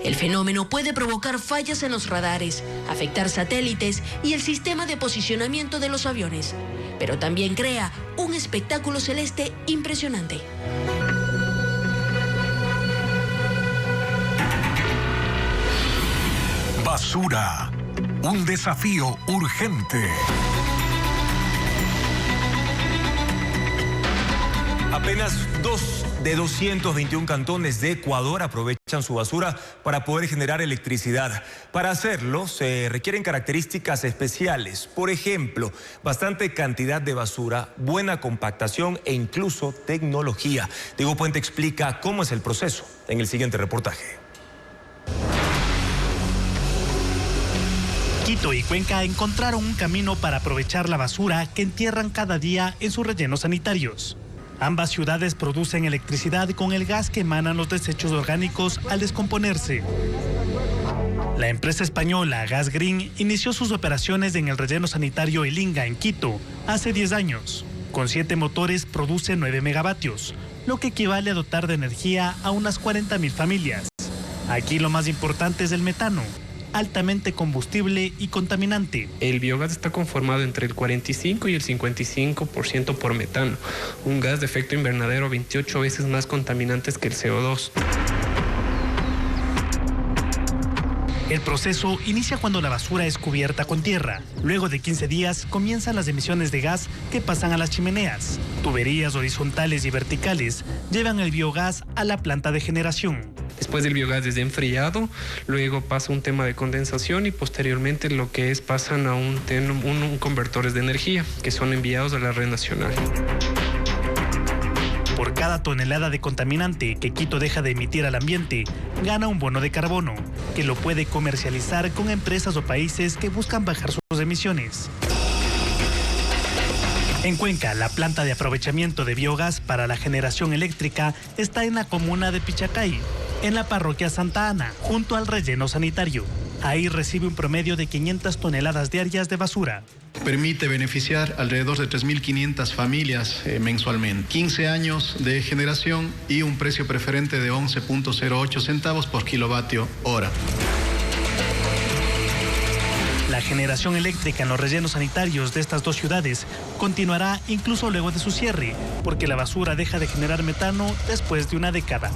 El fenómeno puede provocar fallas en los radares, afectar satélites y el sistema de posicionamiento de los aviones, pero también crea un espectáculo celeste impresionante. Basura, un desafío urgente. Apenas 2 de 221 cantones de Ecuador aprovechan su basura para poder generar electricidad. Para hacerlo se requieren características especiales, por ejemplo, bastante cantidad de basura, buena compactación e incluso tecnología. Diego Puente explica cómo es el proceso en el siguiente reportaje. Quito y Cuenca encontraron un camino para aprovechar la basura que entierran cada día en sus rellenos sanitarios. Ambas ciudades producen electricidad con el gas que emanan los desechos orgánicos al descomponerse. La empresa española Gas Green inició sus operaciones en el relleno sanitario El Inga en Quito hace 10 años. Con 7 motores produce 9 megavatios, lo que equivale a dotar de energía a unas 40.000 familias. Aquí lo más importante es el metano, altamente combustible y contaminante. El biogás está conformado entre el 45 y el 55% por metano, un gas de efecto invernadero 28 veces más contaminante que el CO2. El proceso inicia cuando la basura es cubierta con tierra. Luego de 15 días comienzan las emisiones de gas que pasan a las chimeneas. Tuberías horizontales y verticales llevan el biogás a la planta de generación. Después del biogás es enfriado, luego pasa un tema de condensación y posteriormente lo que es pasan a un convertores de energía que son enviados a la red nacional. Por cada tonelada de contaminante que Quito deja de emitir al ambiente, gana un bono de carbono, que lo puede comercializar con empresas o países que buscan bajar sus emisiones. En Cuenca, la planta de aprovechamiento de biogás para la generación eléctrica está en la comuna de Pichacay, en la parroquia Santa Ana, junto al relleno sanitario. Ahí recibe un promedio de 500 toneladas diarias de basura. Permite beneficiar alrededor de 3.500 familias mensualmente. 15 años de generación y un precio preferente de 11.08 centavos por kilovatio hora. La generación eléctrica en los rellenos sanitarios de estas dos ciudades continuará incluso luego de su cierre, porque la basura deja de generar metano después de una década.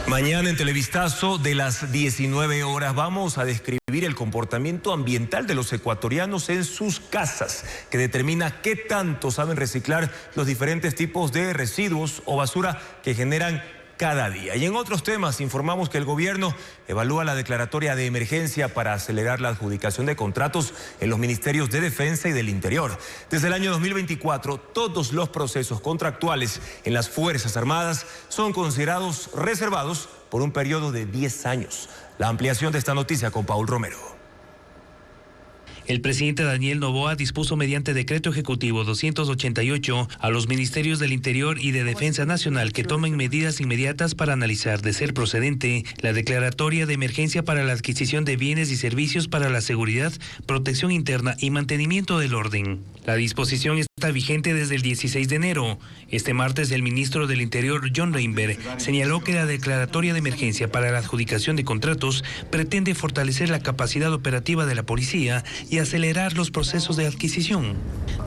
Mañana en Televistazo de las 19 horas vamos a describir el comportamiento ambiental de los ecuatorianos en sus casas, que determina qué tanto saben reciclar los diferentes tipos de residuos o basura que generan cada día. Y en otros temas informamos que el gobierno evalúa la declaratoria de emergencia para acelerar la adjudicación de contratos en los ministerios de Defensa y del Interior. Desde el año 2024, todos los procesos contractuales en las Fuerzas Armadas son considerados reservados por un periodo de 10 años. La ampliación de esta noticia con Paul Romero. El presidente Daniel Noboa dispuso mediante decreto ejecutivo 288 a los ministerios del Interior y de Defensa Nacional que tomen medidas inmediatas para analizar, de ser procedente, la declaratoria de emergencia para la adquisición de bienes y servicios para la seguridad, protección interna y mantenimiento del orden. La disposición está vigente desde el 16 de enero. Este martes, el ministro del Interior, John Reinberg, señaló que la declaratoria de emergencia para la adjudicación de contratos pretende fortalecer la capacidad operativa de la policía y acelerar los procesos de adquisición.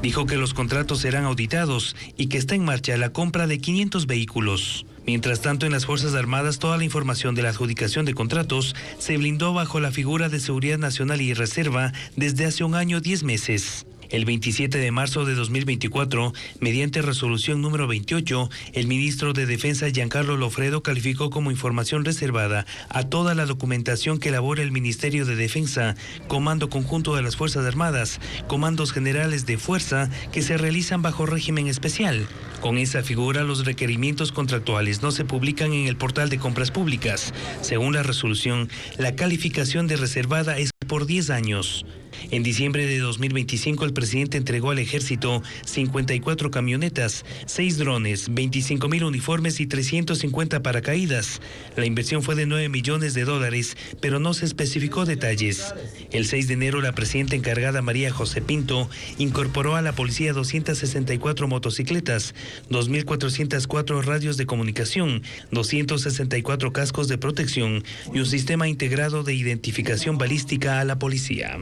Dijo que los contratos serán auditados y que está en marcha la compra de 500 vehículos. Mientras tanto, en las Fuerzas Armadas, toda la información de la adjudicación de contratos se blindó bajo la figura de Seguridad Nacional y Reserva desde hace un año 10 meses. El 27 de marzo de 2024, mediante resolución número 28, el ministro de Defensa Giancarlo Lofredo calificó como información reservada a toda la documentación que elabora el Ministerio de Defensa, Comando Conjunto de las Fuerzas Armadas, Comandos Generales de Fuerza, que se realizan bajo régimen especial. Con esa figura, los requerimientos contractuales no se publican en el portal de compras públicas. Según la resolución, la calificación de reservada es por 10 años. En diciembre de 2025, el presidente entregó al ejército 54 camionetas, 6 drones, 25,000 uniformes y 350 paracaídas. La inversión fue de $9 millones, pero no se especificó detalles. El 6 de enero, la presidenta encargada María José Pinto incorporó a la policía 264 motocicletas, 2.404 radios de comunicación, 264 cascos de protección y un sistema integrado de identificación balística a la policía.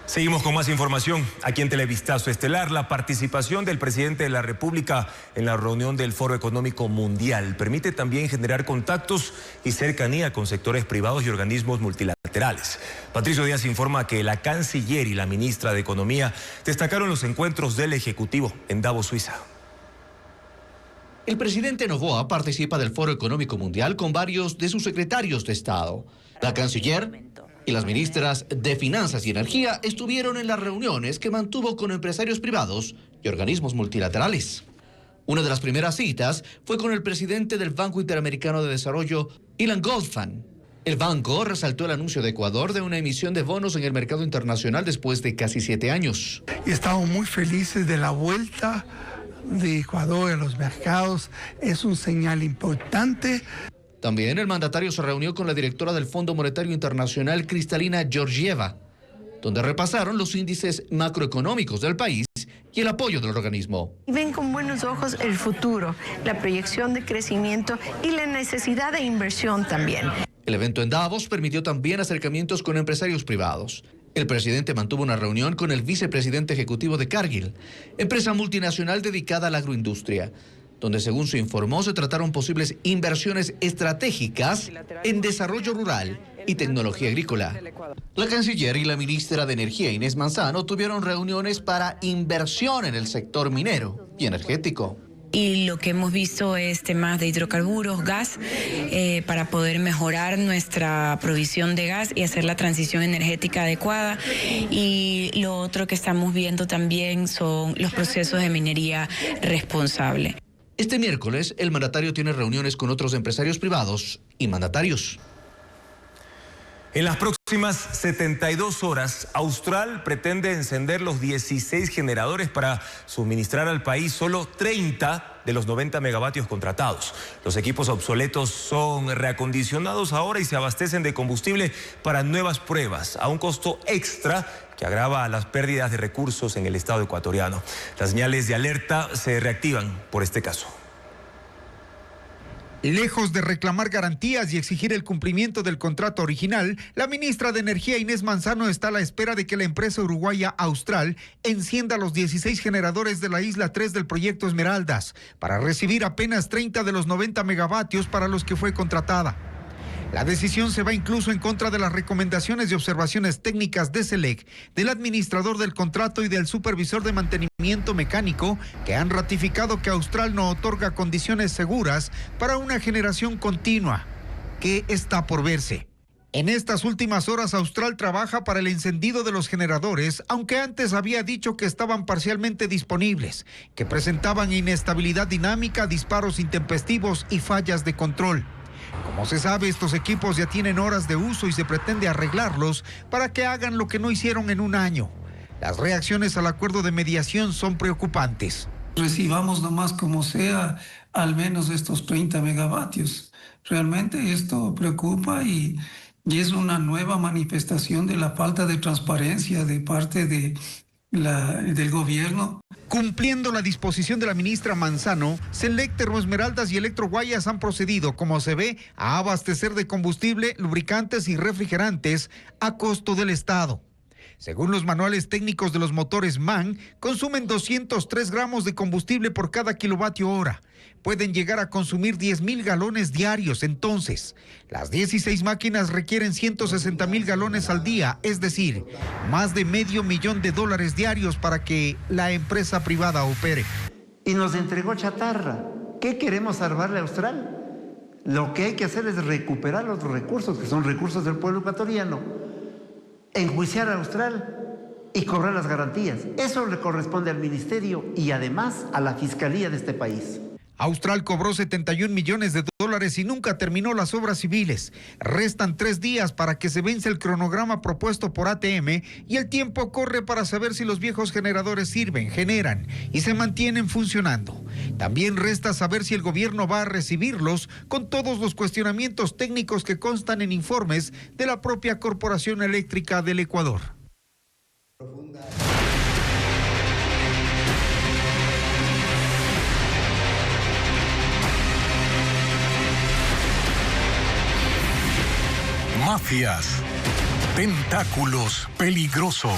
Seguimos con más información. Aquí en Televistazo Estelar, la participación del presidente de la República en la reunión del Foro Económico Mundial permite también generar contactos y cercanía con sectores privados y organismos multilaterales. Patricio Díaz informa que la canciller y la ministra de Economía destacaron los encuentros del Ejecutivo en Davos, Suiza. El presidente Noboa participa del Foro Económico Mundial con varios de sus secretarios de Estado. La canciller y las ministras de Finanzas y Energía estuvieron en las reuniones que mantuvo con empresarios privados y organismos multilaterales. Una de las primeras citas fue con el presidente del Banco Interamericano de Desarrollo, Ilan Goldfan. El banco resaltó el anuncio de Ecuador de una emisión de bonos en el mercado internacional después de casi 7 años. Estamos muy felices de la vuelta de Ecuador a los mercados. Es un señal importante. También el mandatario se reunió con la directora del Fondo Monetario Internacional, Kristalina Georgieva, donde repasaron los índices macroeconómicos del país y el apoyo del organismo. Ven con buenos ojos el futuro, la proyección de crecimiento y la necesidad de inversión también. El evento en Davos permitió también acercamientos con empresarios privados. El presidente mantuvo una reunión con el vicepresidente ejecutivo de Cargill, empresa multinacional dedicada a la agroindustria, donde según se informó se trataron posibles inversiones estratégicas en desarrollo rural y tecnología agrícola. La canciller y la ministra de Energía, Inés Manzano, tuvieron reuniones para inversión en el sector minero y energético. Y lo que hemos visto es temas de hidrocarburos, gas, para poder mejorar nuestra provisión de gas y hacer la transición energética adecuada. Y lo otro que estamos viendo también son los procesos de minería responsable. Este miércoles, el mandatario tiene reuniones con otros empresarios privados y mandatarios. En las próximas 72 horas, Austral pretende encender los 16 generadores para suministrar al país solo 30 de los 90 megavatios contratados. Los equipos obsoletos son reacondicionados ahora y se abastecen de combustible para nuevas pruebas, a un costo extra que agrava las pérdidas de recursos en el estado ecuatoriano. Las señales de alerta se reactivan por este caso. Lejos de reclamar garantías y exigir el cumplimiento del contrato original, la ministra de Energía, Inés Manzano, está a la espera de que la empresa uruguaya Austral encienda los 16 generadores de la isla 3 del proyecto Esmeraldas, para recibir apenas 30 de los 90 megavatios para los que fue contratada. La decisión se va incluso en contra de las recomendaciones y observaciones técnicas de SELEC, del administrador del contrato y del supervisor de mantenimiento mecánico, que han ratificado que Austral no otorga condiciones seguras para una generación continua, que está por verse. En estas últimas horas, Austral trabaja para el encendido de los generadores, aunque antes había dicho que estaban parcialmente disponibles, que presentaban inestabilidad dinámica, disparos intempestivos y fallas de control. Como se sabe, estos equipos ya tienen horas de uso y se pretende arreglarlos para que hagan lo que no hicieron en un año. Las reacciones al acuerdo de mediación son preocupantes. Recibamos nomás como sea al menos estos 30 megavatios. Realmente esto preocupa y es una nueva manifestación de la falta de transparencia de parte del gobierno. Cumpliendo la disposición de la ministra Manzano, SELEC, Termoesmeraldas y Electroguayas han procedido, como se ve, a abastecer de combustible, lubricantes y refrigerantes a costo del Estado. Según los manuales técnicos de los motores MAN, consumen 203 gramos de combustible por cada kilovatio hora. Pueden llegar a consumir 10,000 galones diarios. Entonces, las 16 máquinas requieren 160,000 galones al día, es decir, más de $500,000 diarios para que la empresa privada opere. Y nos entregó chatarra. ¿Qué queremos salvarle a Austral? Lo que hay que hacer es recuperar los recursos, que son recursos del pueblo ecuatoriano, enjuiciar a Austral y cobrar las garantías. Eso le corresponde al ministerio y además a la fiscalía de este país. Austral cobró $71 millones dólares y nunca terminó las obras civiles. Restan 3 días para que se vence el cronograma propuesto por ATM y el tiempo corre para saber si los viejos generadores sirven, generan y se mantienen funcionando. También resta saber si el gobierno va a recibirlos con todos los cuestionamientos técnicos que constan en informes de la propia Corporación Eléctrica del Ecuador. Mafias, tentáculos peligrosos.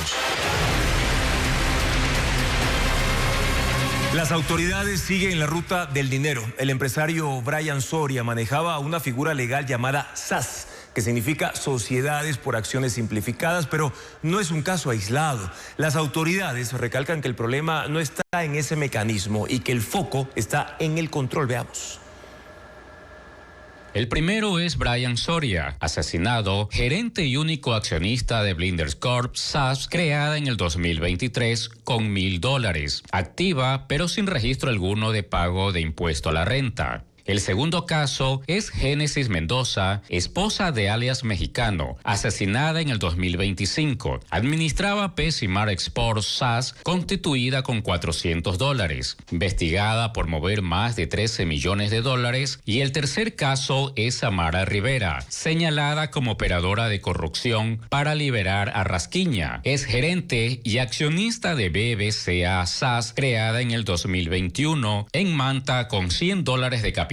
Las autoridades siguen la ruta del dinero. El empresario Brian Soria manejaba una figura legal llamada SAS, que significa Sociedades por Acciones Simplificadas, pero no es un caso aislado. Las autoridades recalcan que el problema no está en ese mecanismo y que el foco está en el control. Veamos. El primero es Brian Soria, asesinado, gerente y único accionista de Blinders Corp SAS, creada en el 2023 con $1,000, activa pero sin registro alguno de pago de impuesto a la renta. El segundo caso es Génesis Mendoza, esposa de alias Mexicano, asesinada en el 2025. Administraba Pesimar Export SAS, constituida con $400, investigada por mover más de $13 millones. Y el tercer caso es Samara Rivera, señalada como operadora de corrupción para liberar a Rasquiña. Es gerente y accionista de BBCA SAS, creada en el 2021 en Manta con $100 de capital.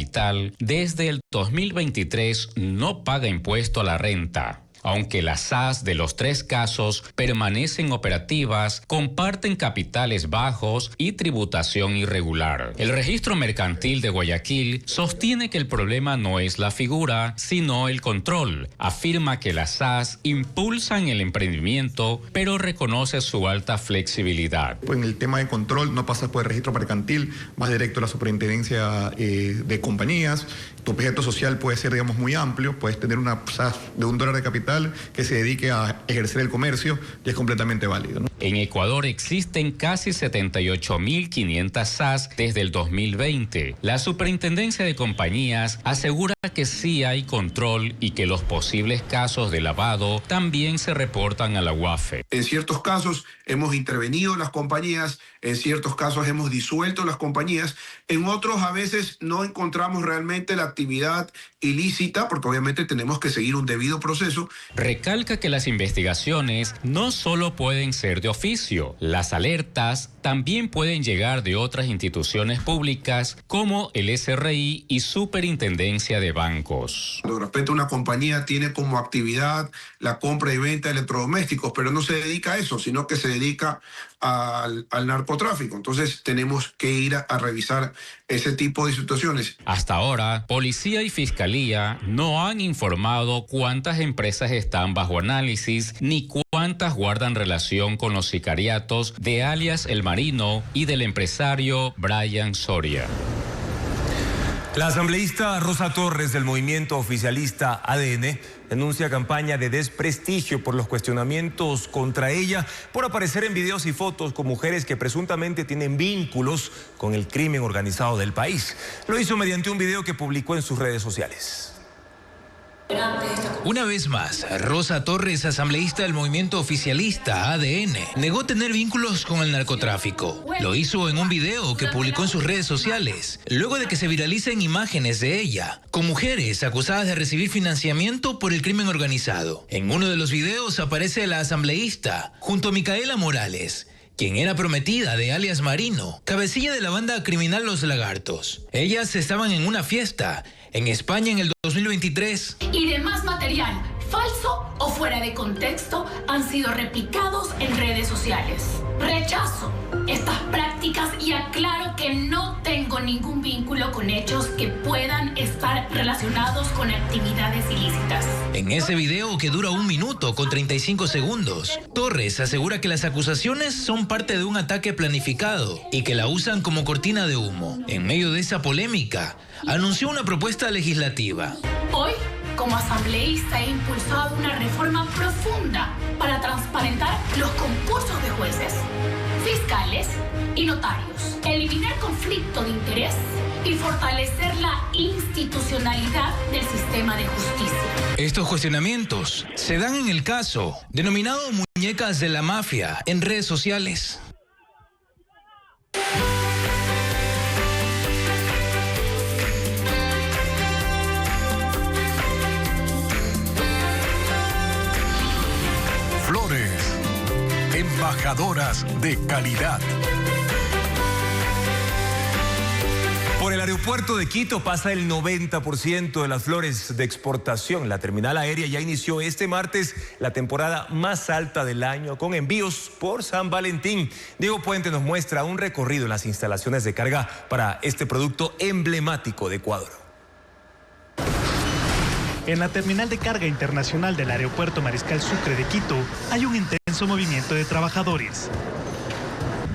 Desde el 2023 no paga impuesto a la renta. Aunque las SAS de los 3 casos permanecen operativas, comparten capitales bajos y tributación irregular. El registro mercantil de Guayaquil sostiene que el problema no es la figura, sino el control. Afirma que las SAS impulsan el emprendimiento, pero reconoce su alta flexibilidad. En el tema de control no pasa por el registro mercantil, más directo a la superintendencia de compañías. Tu objeto social puede ser, digamos, muy amplio. Puedes tener una SAS de $1 de capital que se dedique a ejercer el comercio y es completamente válido, ¿no? En Ecuador existen casi 78.500 SAS desde el 2020. La Superintendencia de Compañías asegura que sí hay control y que los posibles casos de lavado también se reportan a la UAFE. En ciertos casos hemos intervenido las compañías, en ciertos casos hemos disuelto las compañías, en otros a veces no encontramos realmente la actividad ilícita, porque obviamente tenemos que seguir un debido proceso. Recalca que las investigaciones no solo pueden ser de oficio, las alertas también pueden llegar de otras instituciones públicas como el SRI y Superintendencia de Bancos. De repente una compañía tiene como actividad la compra y venta de electrodomésticos, pero no se dedica a eso, sino que se dedica al narcotráfico. Entonces tenemos que ir a revisar ese tipo de situaciones. Hasta ahora, Policía y Fiscalía no han informado cuántas empresas están bajo análisis ni cuántas guardan relación con los sicariatos de alias El Marino y del empresario Brian Soria. La asambleísta Rosa Torres del movimiento oficialista ADN denuncia campaña de desprestigio por los cuestionamientos contra ella por aparecer en videos y fotos con mujeres que presuntamente tienen vínculos con el crimen organizado del país. Lo hizo mediante un video que publicó en sus redes sociales. Una vez más, Rosa Torres, asambleísta del movimiento oficialista ADN, negó tener vínculos con el narcotráfico. Lo hizo en un video que publicó en sus redes sociales, luego de que se viralicen imágenes de ella, con mujeres acusadas de recibir financiamiento por el crimen organizado. En uno de los videos aparece la asambleísta, junto a Micaela Morales, quien era prometida de alias Marino, cabecilla de la banda criminal Los Lagartos. Ellas estaban en una fiesta en España en el 2023. Y demás material falso o fuera de contexto han sido replicados en redes sociales. Rechazo estas prácticas y aclaro que no tengo ningún vínculo con hechos que puedan estar relacionados con actividades ilícitas. En ese video, que dura 1 minuto con 35 segundos, Torres asegura que las acusaciones son parte de un ataque planificado y que la usan como cortina de humo. En medio de esa polémica, anunció una propuesta legislativa. Hoy, como asambleísta, he impulsado una reforma profunda para transparentar los concursos de jueces, fiscales y notarios, eliminar conflicto de interés y fortalecer la institución institucionalidad del sistema de justicia. Estos cuestionamientos se dan en el caso denominado muñecas de la mafia en redes sociales. Flores, embajadoras de calidad. Por el aeropuerto de Quito pasa el 90% de las flores de exportación. La terminal aérea ya inició este martes la temporada más alta del año con envíos por San Valentín. Diego Puente nos muestra un recorrido en las instalaciones de carga para este producto emblemático de Ecuador. En la terminal de carga internacional del aeropuerto Mariscal Sucre de Quito hay un intenso movimiento de trabajadores.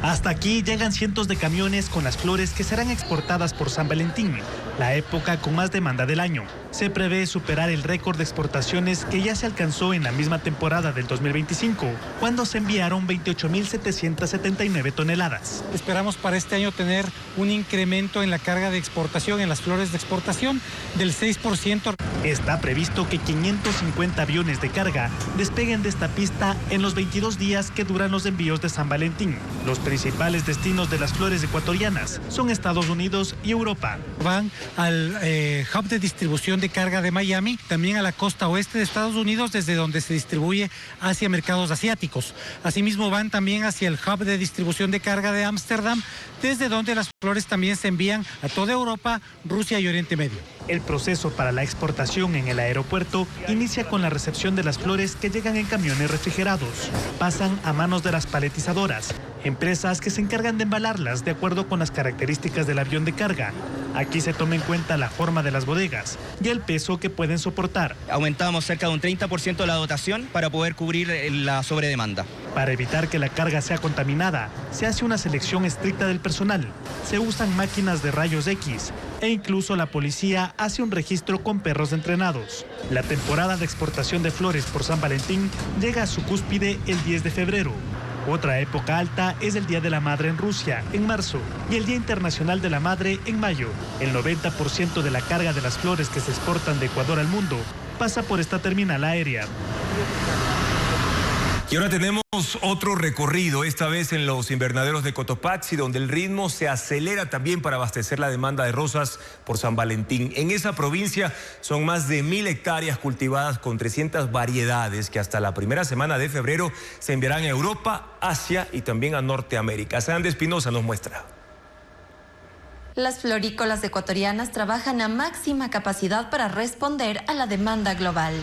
Hasta aquí llegan cientos de camiones con las flores que serán exportadas por San Valentín, la época con más demanda del año. Se prevé superar el récord de exportaciones que ya se alcanzó en la misma temporada del 2025, cuando se enviaron 28.779 toneladas. Esperamos para este año tener un incremento en la carga de exportación, en las flores de exportación, del 6%. Está previsto que 550 aviones de carga despeguen de esta pista en los 22 días que duran los envíos de San Valentín. Los principales destinos de las flores ecuatorianas son Estados Unidos y Europa. Van al hub de distribución de carga de Miami, también a la costa oeste de Estados Unidos, desde donde se distribuye hacia mercados asiáticos. Asimismo van también hacia el hub de distribución de carga de Ámsterdam, desde donde las flores también se envían a toda Europa, Rusia y Oriente Medio. El proceso para la exportación en el aeropuerto inicia con la recepción de las flores que llegan en camiones refrigerados. Pasan a manos de las paletizadoras, empresas que se encargan de embalarlas de acuerdo con las características del avión de carga. Aquí se toma en cuenta la forma de las bodegas y el peso que pueden soportar. Aumentamos cerca de un 30% la dotación para poder cubrir la sobredemanda. Para evitar que la carga sea contaminada, se hace una selección estricta del personal. Se usan máquinas de rayos X e incluso la policía hace un registro con perros entrenados. La temporada de exportación de flores por San Valentín llega a su cúspide el 10 de febrero. Otra época alta es el Día de la Madre en Rusia, en marzo, y el Día Internacional de la Madre en mayo. El 90% de la carga de las flores que se exportan de Ecuador al mundo pasa por esta terminal aérea. Y ahora tenemos otro recorrido, esta vez en los invernaderos de Cotopaxi, donde el ritmo se acelera también para abastecer la demanda de rosas por San Valentín. En esa provincia son más de 1.000 hectáreas cultivadas con 300 variedades que hasta la primera semana de febrero se enviarán a Europa, Asia y también a Norteamérica. Sandy Espinosa nos muestra. Las florícolas ecuatorianas trabajan a máxima capacidad para responder a la demanda global.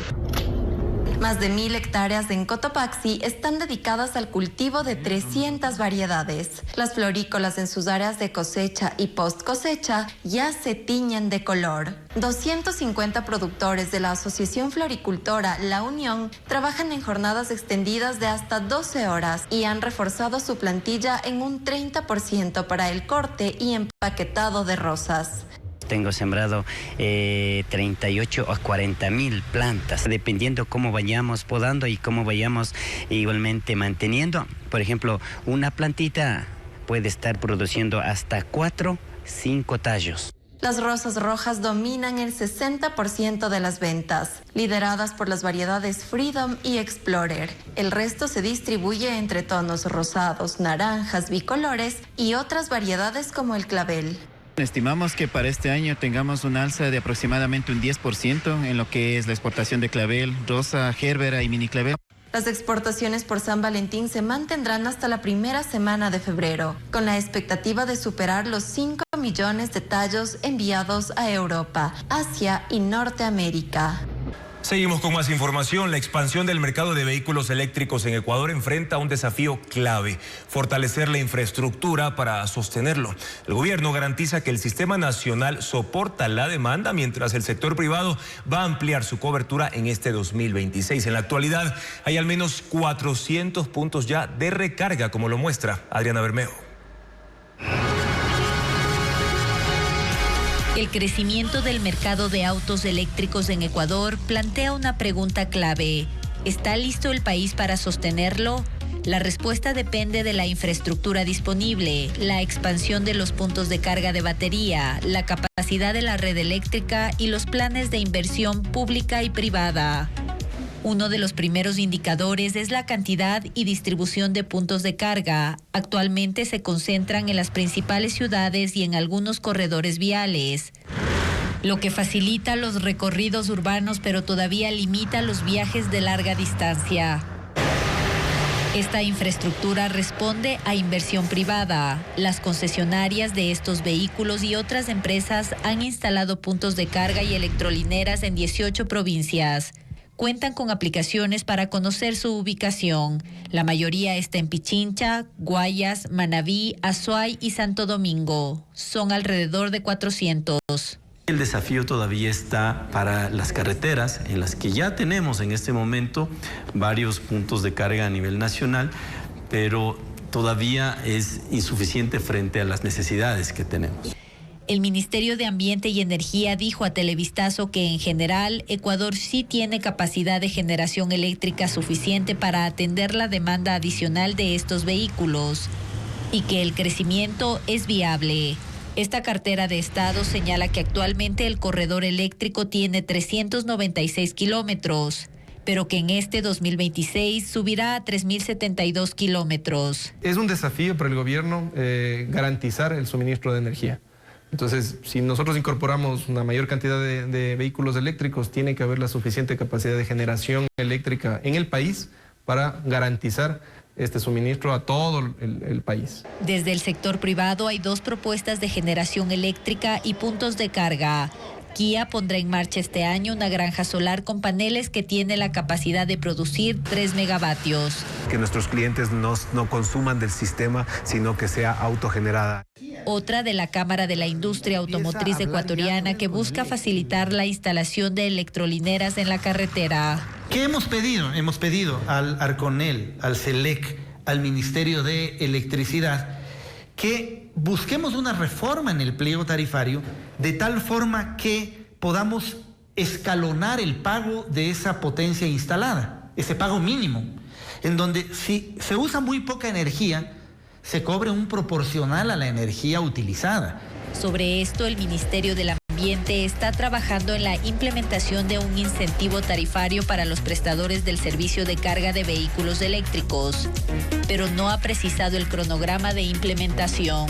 Más de 1.000 hectáreas en Cotopaxi están dedicadas al cultivo de 300 variedades. Las florícolas en sus áreas de cosecha y post cosecha ya se tiñen de color. 250 productores de la Asociación Floricultora La Unión trabajan en jornadas extendidas de hasta 12 horas y han reforzado su plantilla en un 30% para el corte y empaquetado de rosas. Tengo sembrado 38 a 40.000 plantas, dependiendo cómo vayamos podando y cómo vayamos igualmente manteniendo. Por ejemplo, una plantita puede estar produciendo hasta 4, 5 tallos. Las rosas rojas dominan el 60% de las ventas, lideradas por las variedades Freedom y Explorer. El resto se distribuye entre tonos rosados, naranjas, bicolores y otras variedades como el clavel. Estimamos que para este año tengamos un alza de aproximadamente un 10% en lo que es la exportación de clavel, rosa, gerbera y mini clavel. Las exportaciones por San Valentín se mantendrán hasta la primera semana de febrero, con la expectativa de superar los 5 millones de tallos enviados a Europa, Asia y Norteamérica. Seguimos con más información. La expansión del mercado de vehículos eléctricos en Ecuador enfrenta un desafío clave: fortalecer la infraestructura para sostenerlo. El gobierno garantiza que el sistema nacional soporta la demanda, mientras el sector privado va a ampliar su cobertura en este 2026. En la actualidad hay al menos 400 puntos ya de recarga, como lo muestra Adriana Bermejo. El crecimiento del mercado de autos eléctricos en Ecuador plantea una pregunta clave. ¿Está listo el país para sostenerlo? La respuesta depende de la infraestructura disponible, la expansión de los puntos de carga de batería, la capacidad de la red eléctrica y los planes de inversión pública y privada. Uno de los primeros indicadores es la cantidad y distribución de puntos de carga. Actualmente se concentran en las principales ciudades y en algunos corredores viales, lo que facilita los recorridos urbanos pero todavía limita los viajes de larga distancia. Esta infraestructura responde a inversión privada. Las concesionarias de estos vehículos y otras empresas han instalado puntos de carga y electrolineras en 18 provincias. Cuentan con aplicaciones para conocer su ubicación. La mayoría está en Pichincha, Guayas, Manabí, Azuay y Santo Domingo. Son alrededor de 400. El desafío todavía está para las carreteras, en las que ya tenemos en este momento varios puntos de carga a nivel nacional, pero todavía es insuficiente frente a las necesidades que tenemos. El Ministerio de Ambiente y Energía dijo a Televistazo que en general Ecuador sí tiene capacidad de generación eléctrica suficiente para atender la demanda adicional de estos vehículos y que el crecimiento es viable. Esta cartera de Estado señala que actualmente el corredor eléctrico tiene 396 kilómetros, pero que en este 2026 subirá a 3.072 kilómetros. Es un desafío para el gobierno garantizar el suministro de energía. Entonces, si nosotros incorporamos una mayor cantidad de vehículos eléctricos, tiene que haber la suficiente capacidad de generación eléctrica en el país para garantizar este suministro a todo el país. Desde el sector privado hay 2 propuestas de generación eléctrica y puntos de carga. Kia pondrá en marcha este año una granja solar con paneles que tiene la capacidad de producir 3 megavatios. Que nuestros clientes no consuman del sistema, sino que sea autogenerada. Otra de la Cámara de la Industria Automotriz Ecuatoriana que busca facilitar la instalación de electrolineras en la carretera. ¿Qué hemos pedido? Hemos pedido al Arconel, al CELEC, al Ministerio de Electricidad, que busquemos una reforma en el pliego tarifario de tal forma que podamos escalonar el pago de esa potencia instalada, ese pago mínimo, en donde si se usa muy poca energía, se cobre un proporcional a la energía utilizada. Sobre esto, el Ministerio del Ambiente está trabajando en la implementación de un incentivo tarifario para los prestadores del servicio de carga de vehículos eléctricos, pero no ha precisado el cronograma de implementación.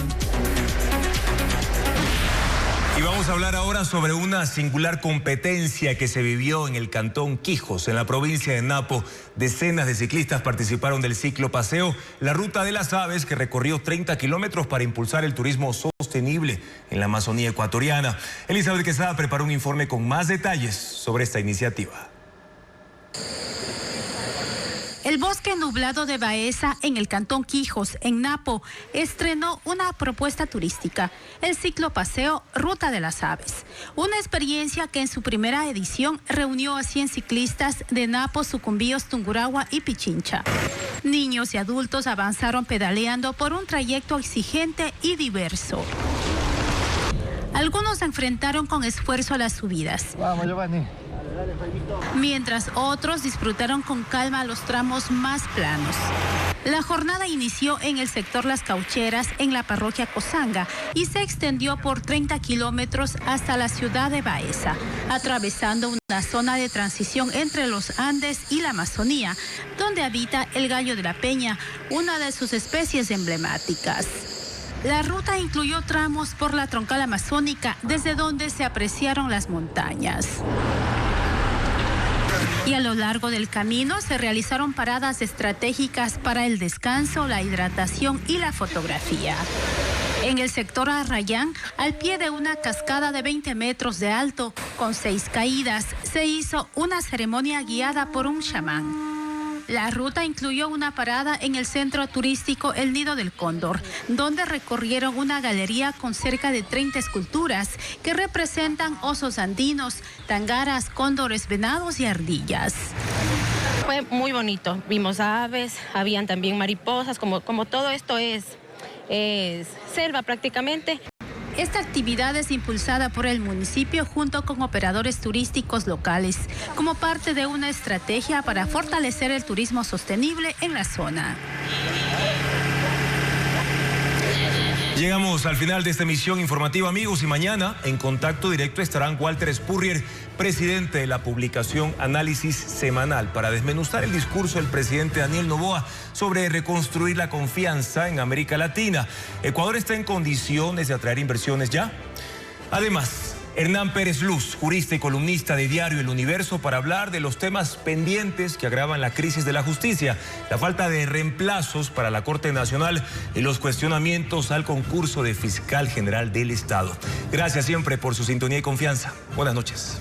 Y vamos a hablar ahora sobre una singular competencia que se vivió en el cantón Quijos, en la provincia de Napo. Decenas de ciclistas participaron del ciclopaseo La Ruta de las Aves, que recorrió 30 kilómetros para impulsar el turismo sostenible en la Amazonía ecuatoriana. Elizabeth Quesada preparó un informe con más detalles sobre esta iniciativa. El bosque nublado de Baeza, en el cantón Quijos, en Napo, estrenó una propuesta turística, el ciclopaseo Ruta de las Aves. Una experiencia que en su primera edición reunió a 100 ciclistas de Napo, Sucumbíos, Tungurahua y Pichincha. Niños y adultos avanzaron pedaleando por un trayecto exigente y diverso. Algunos se enfrentaron con esfuerzo a las subidas. Vamos, Giovanni. Mientras otros disfrutaron con calma los tramos más planos. La jornada inició en el sector Las Caucheras, en la parroquia Cozanga, y se extendió por 30 kilómetros hasta la ciudad de Baeza, atravesando una zona de transición entre los Andes y la Amazonía, donde habita el gallo de la peña, una de sus especies emblemáticas. La ruta incluyó tramos por la troncal amazónica, desde donde se apreciaron las montañas. Y a lo largo del camino se realizaron paradas estratégicas para el descanso, la hidratación y la fotografía. En el sector Arrayán, al pie de una cascada de 20 metros de alto, con 6 caídas, se hizo una ceremonia guiada por un chamán. La ruta incluyó una parada en el centro turístico El Nido del Cóndor, donde recorrieron una galería con cerca de 30 esculturas que representan osos andinos, tangaras, cóndores, venados y ardillas. Fue muy bonito, vimos aves, habían también mariposas, como todo esto es selva prácticamente. Esta actividad es impulsada por el municipio junto con operadores turísticos locales, como parte de una estrategia para fortalecer el turismo sostenible en la zona. Llegamos al final de esta emisión informativa, amigos, y mañana en contacto directo estarán Walter Spurrier, presidente de la publicación Análisis Semanal, para desmenuzar el discurso del presidente Daniel Noboa sobre reconstruir la confianza en América Latina. ¿Ecuador está en condiciones de atraer inversiones ya? Además, Hernán Pérez Luz, jurista y columnista de Diario El Universo, para hablar de los temas pendientes que agravan la crisis de la justicia, la falta de reemplazos para la Corte Nacional y los cuestionamientos al concurso de fiscal general del Estado. Gracias siempre por su sintonía y confianza. Buenas noches.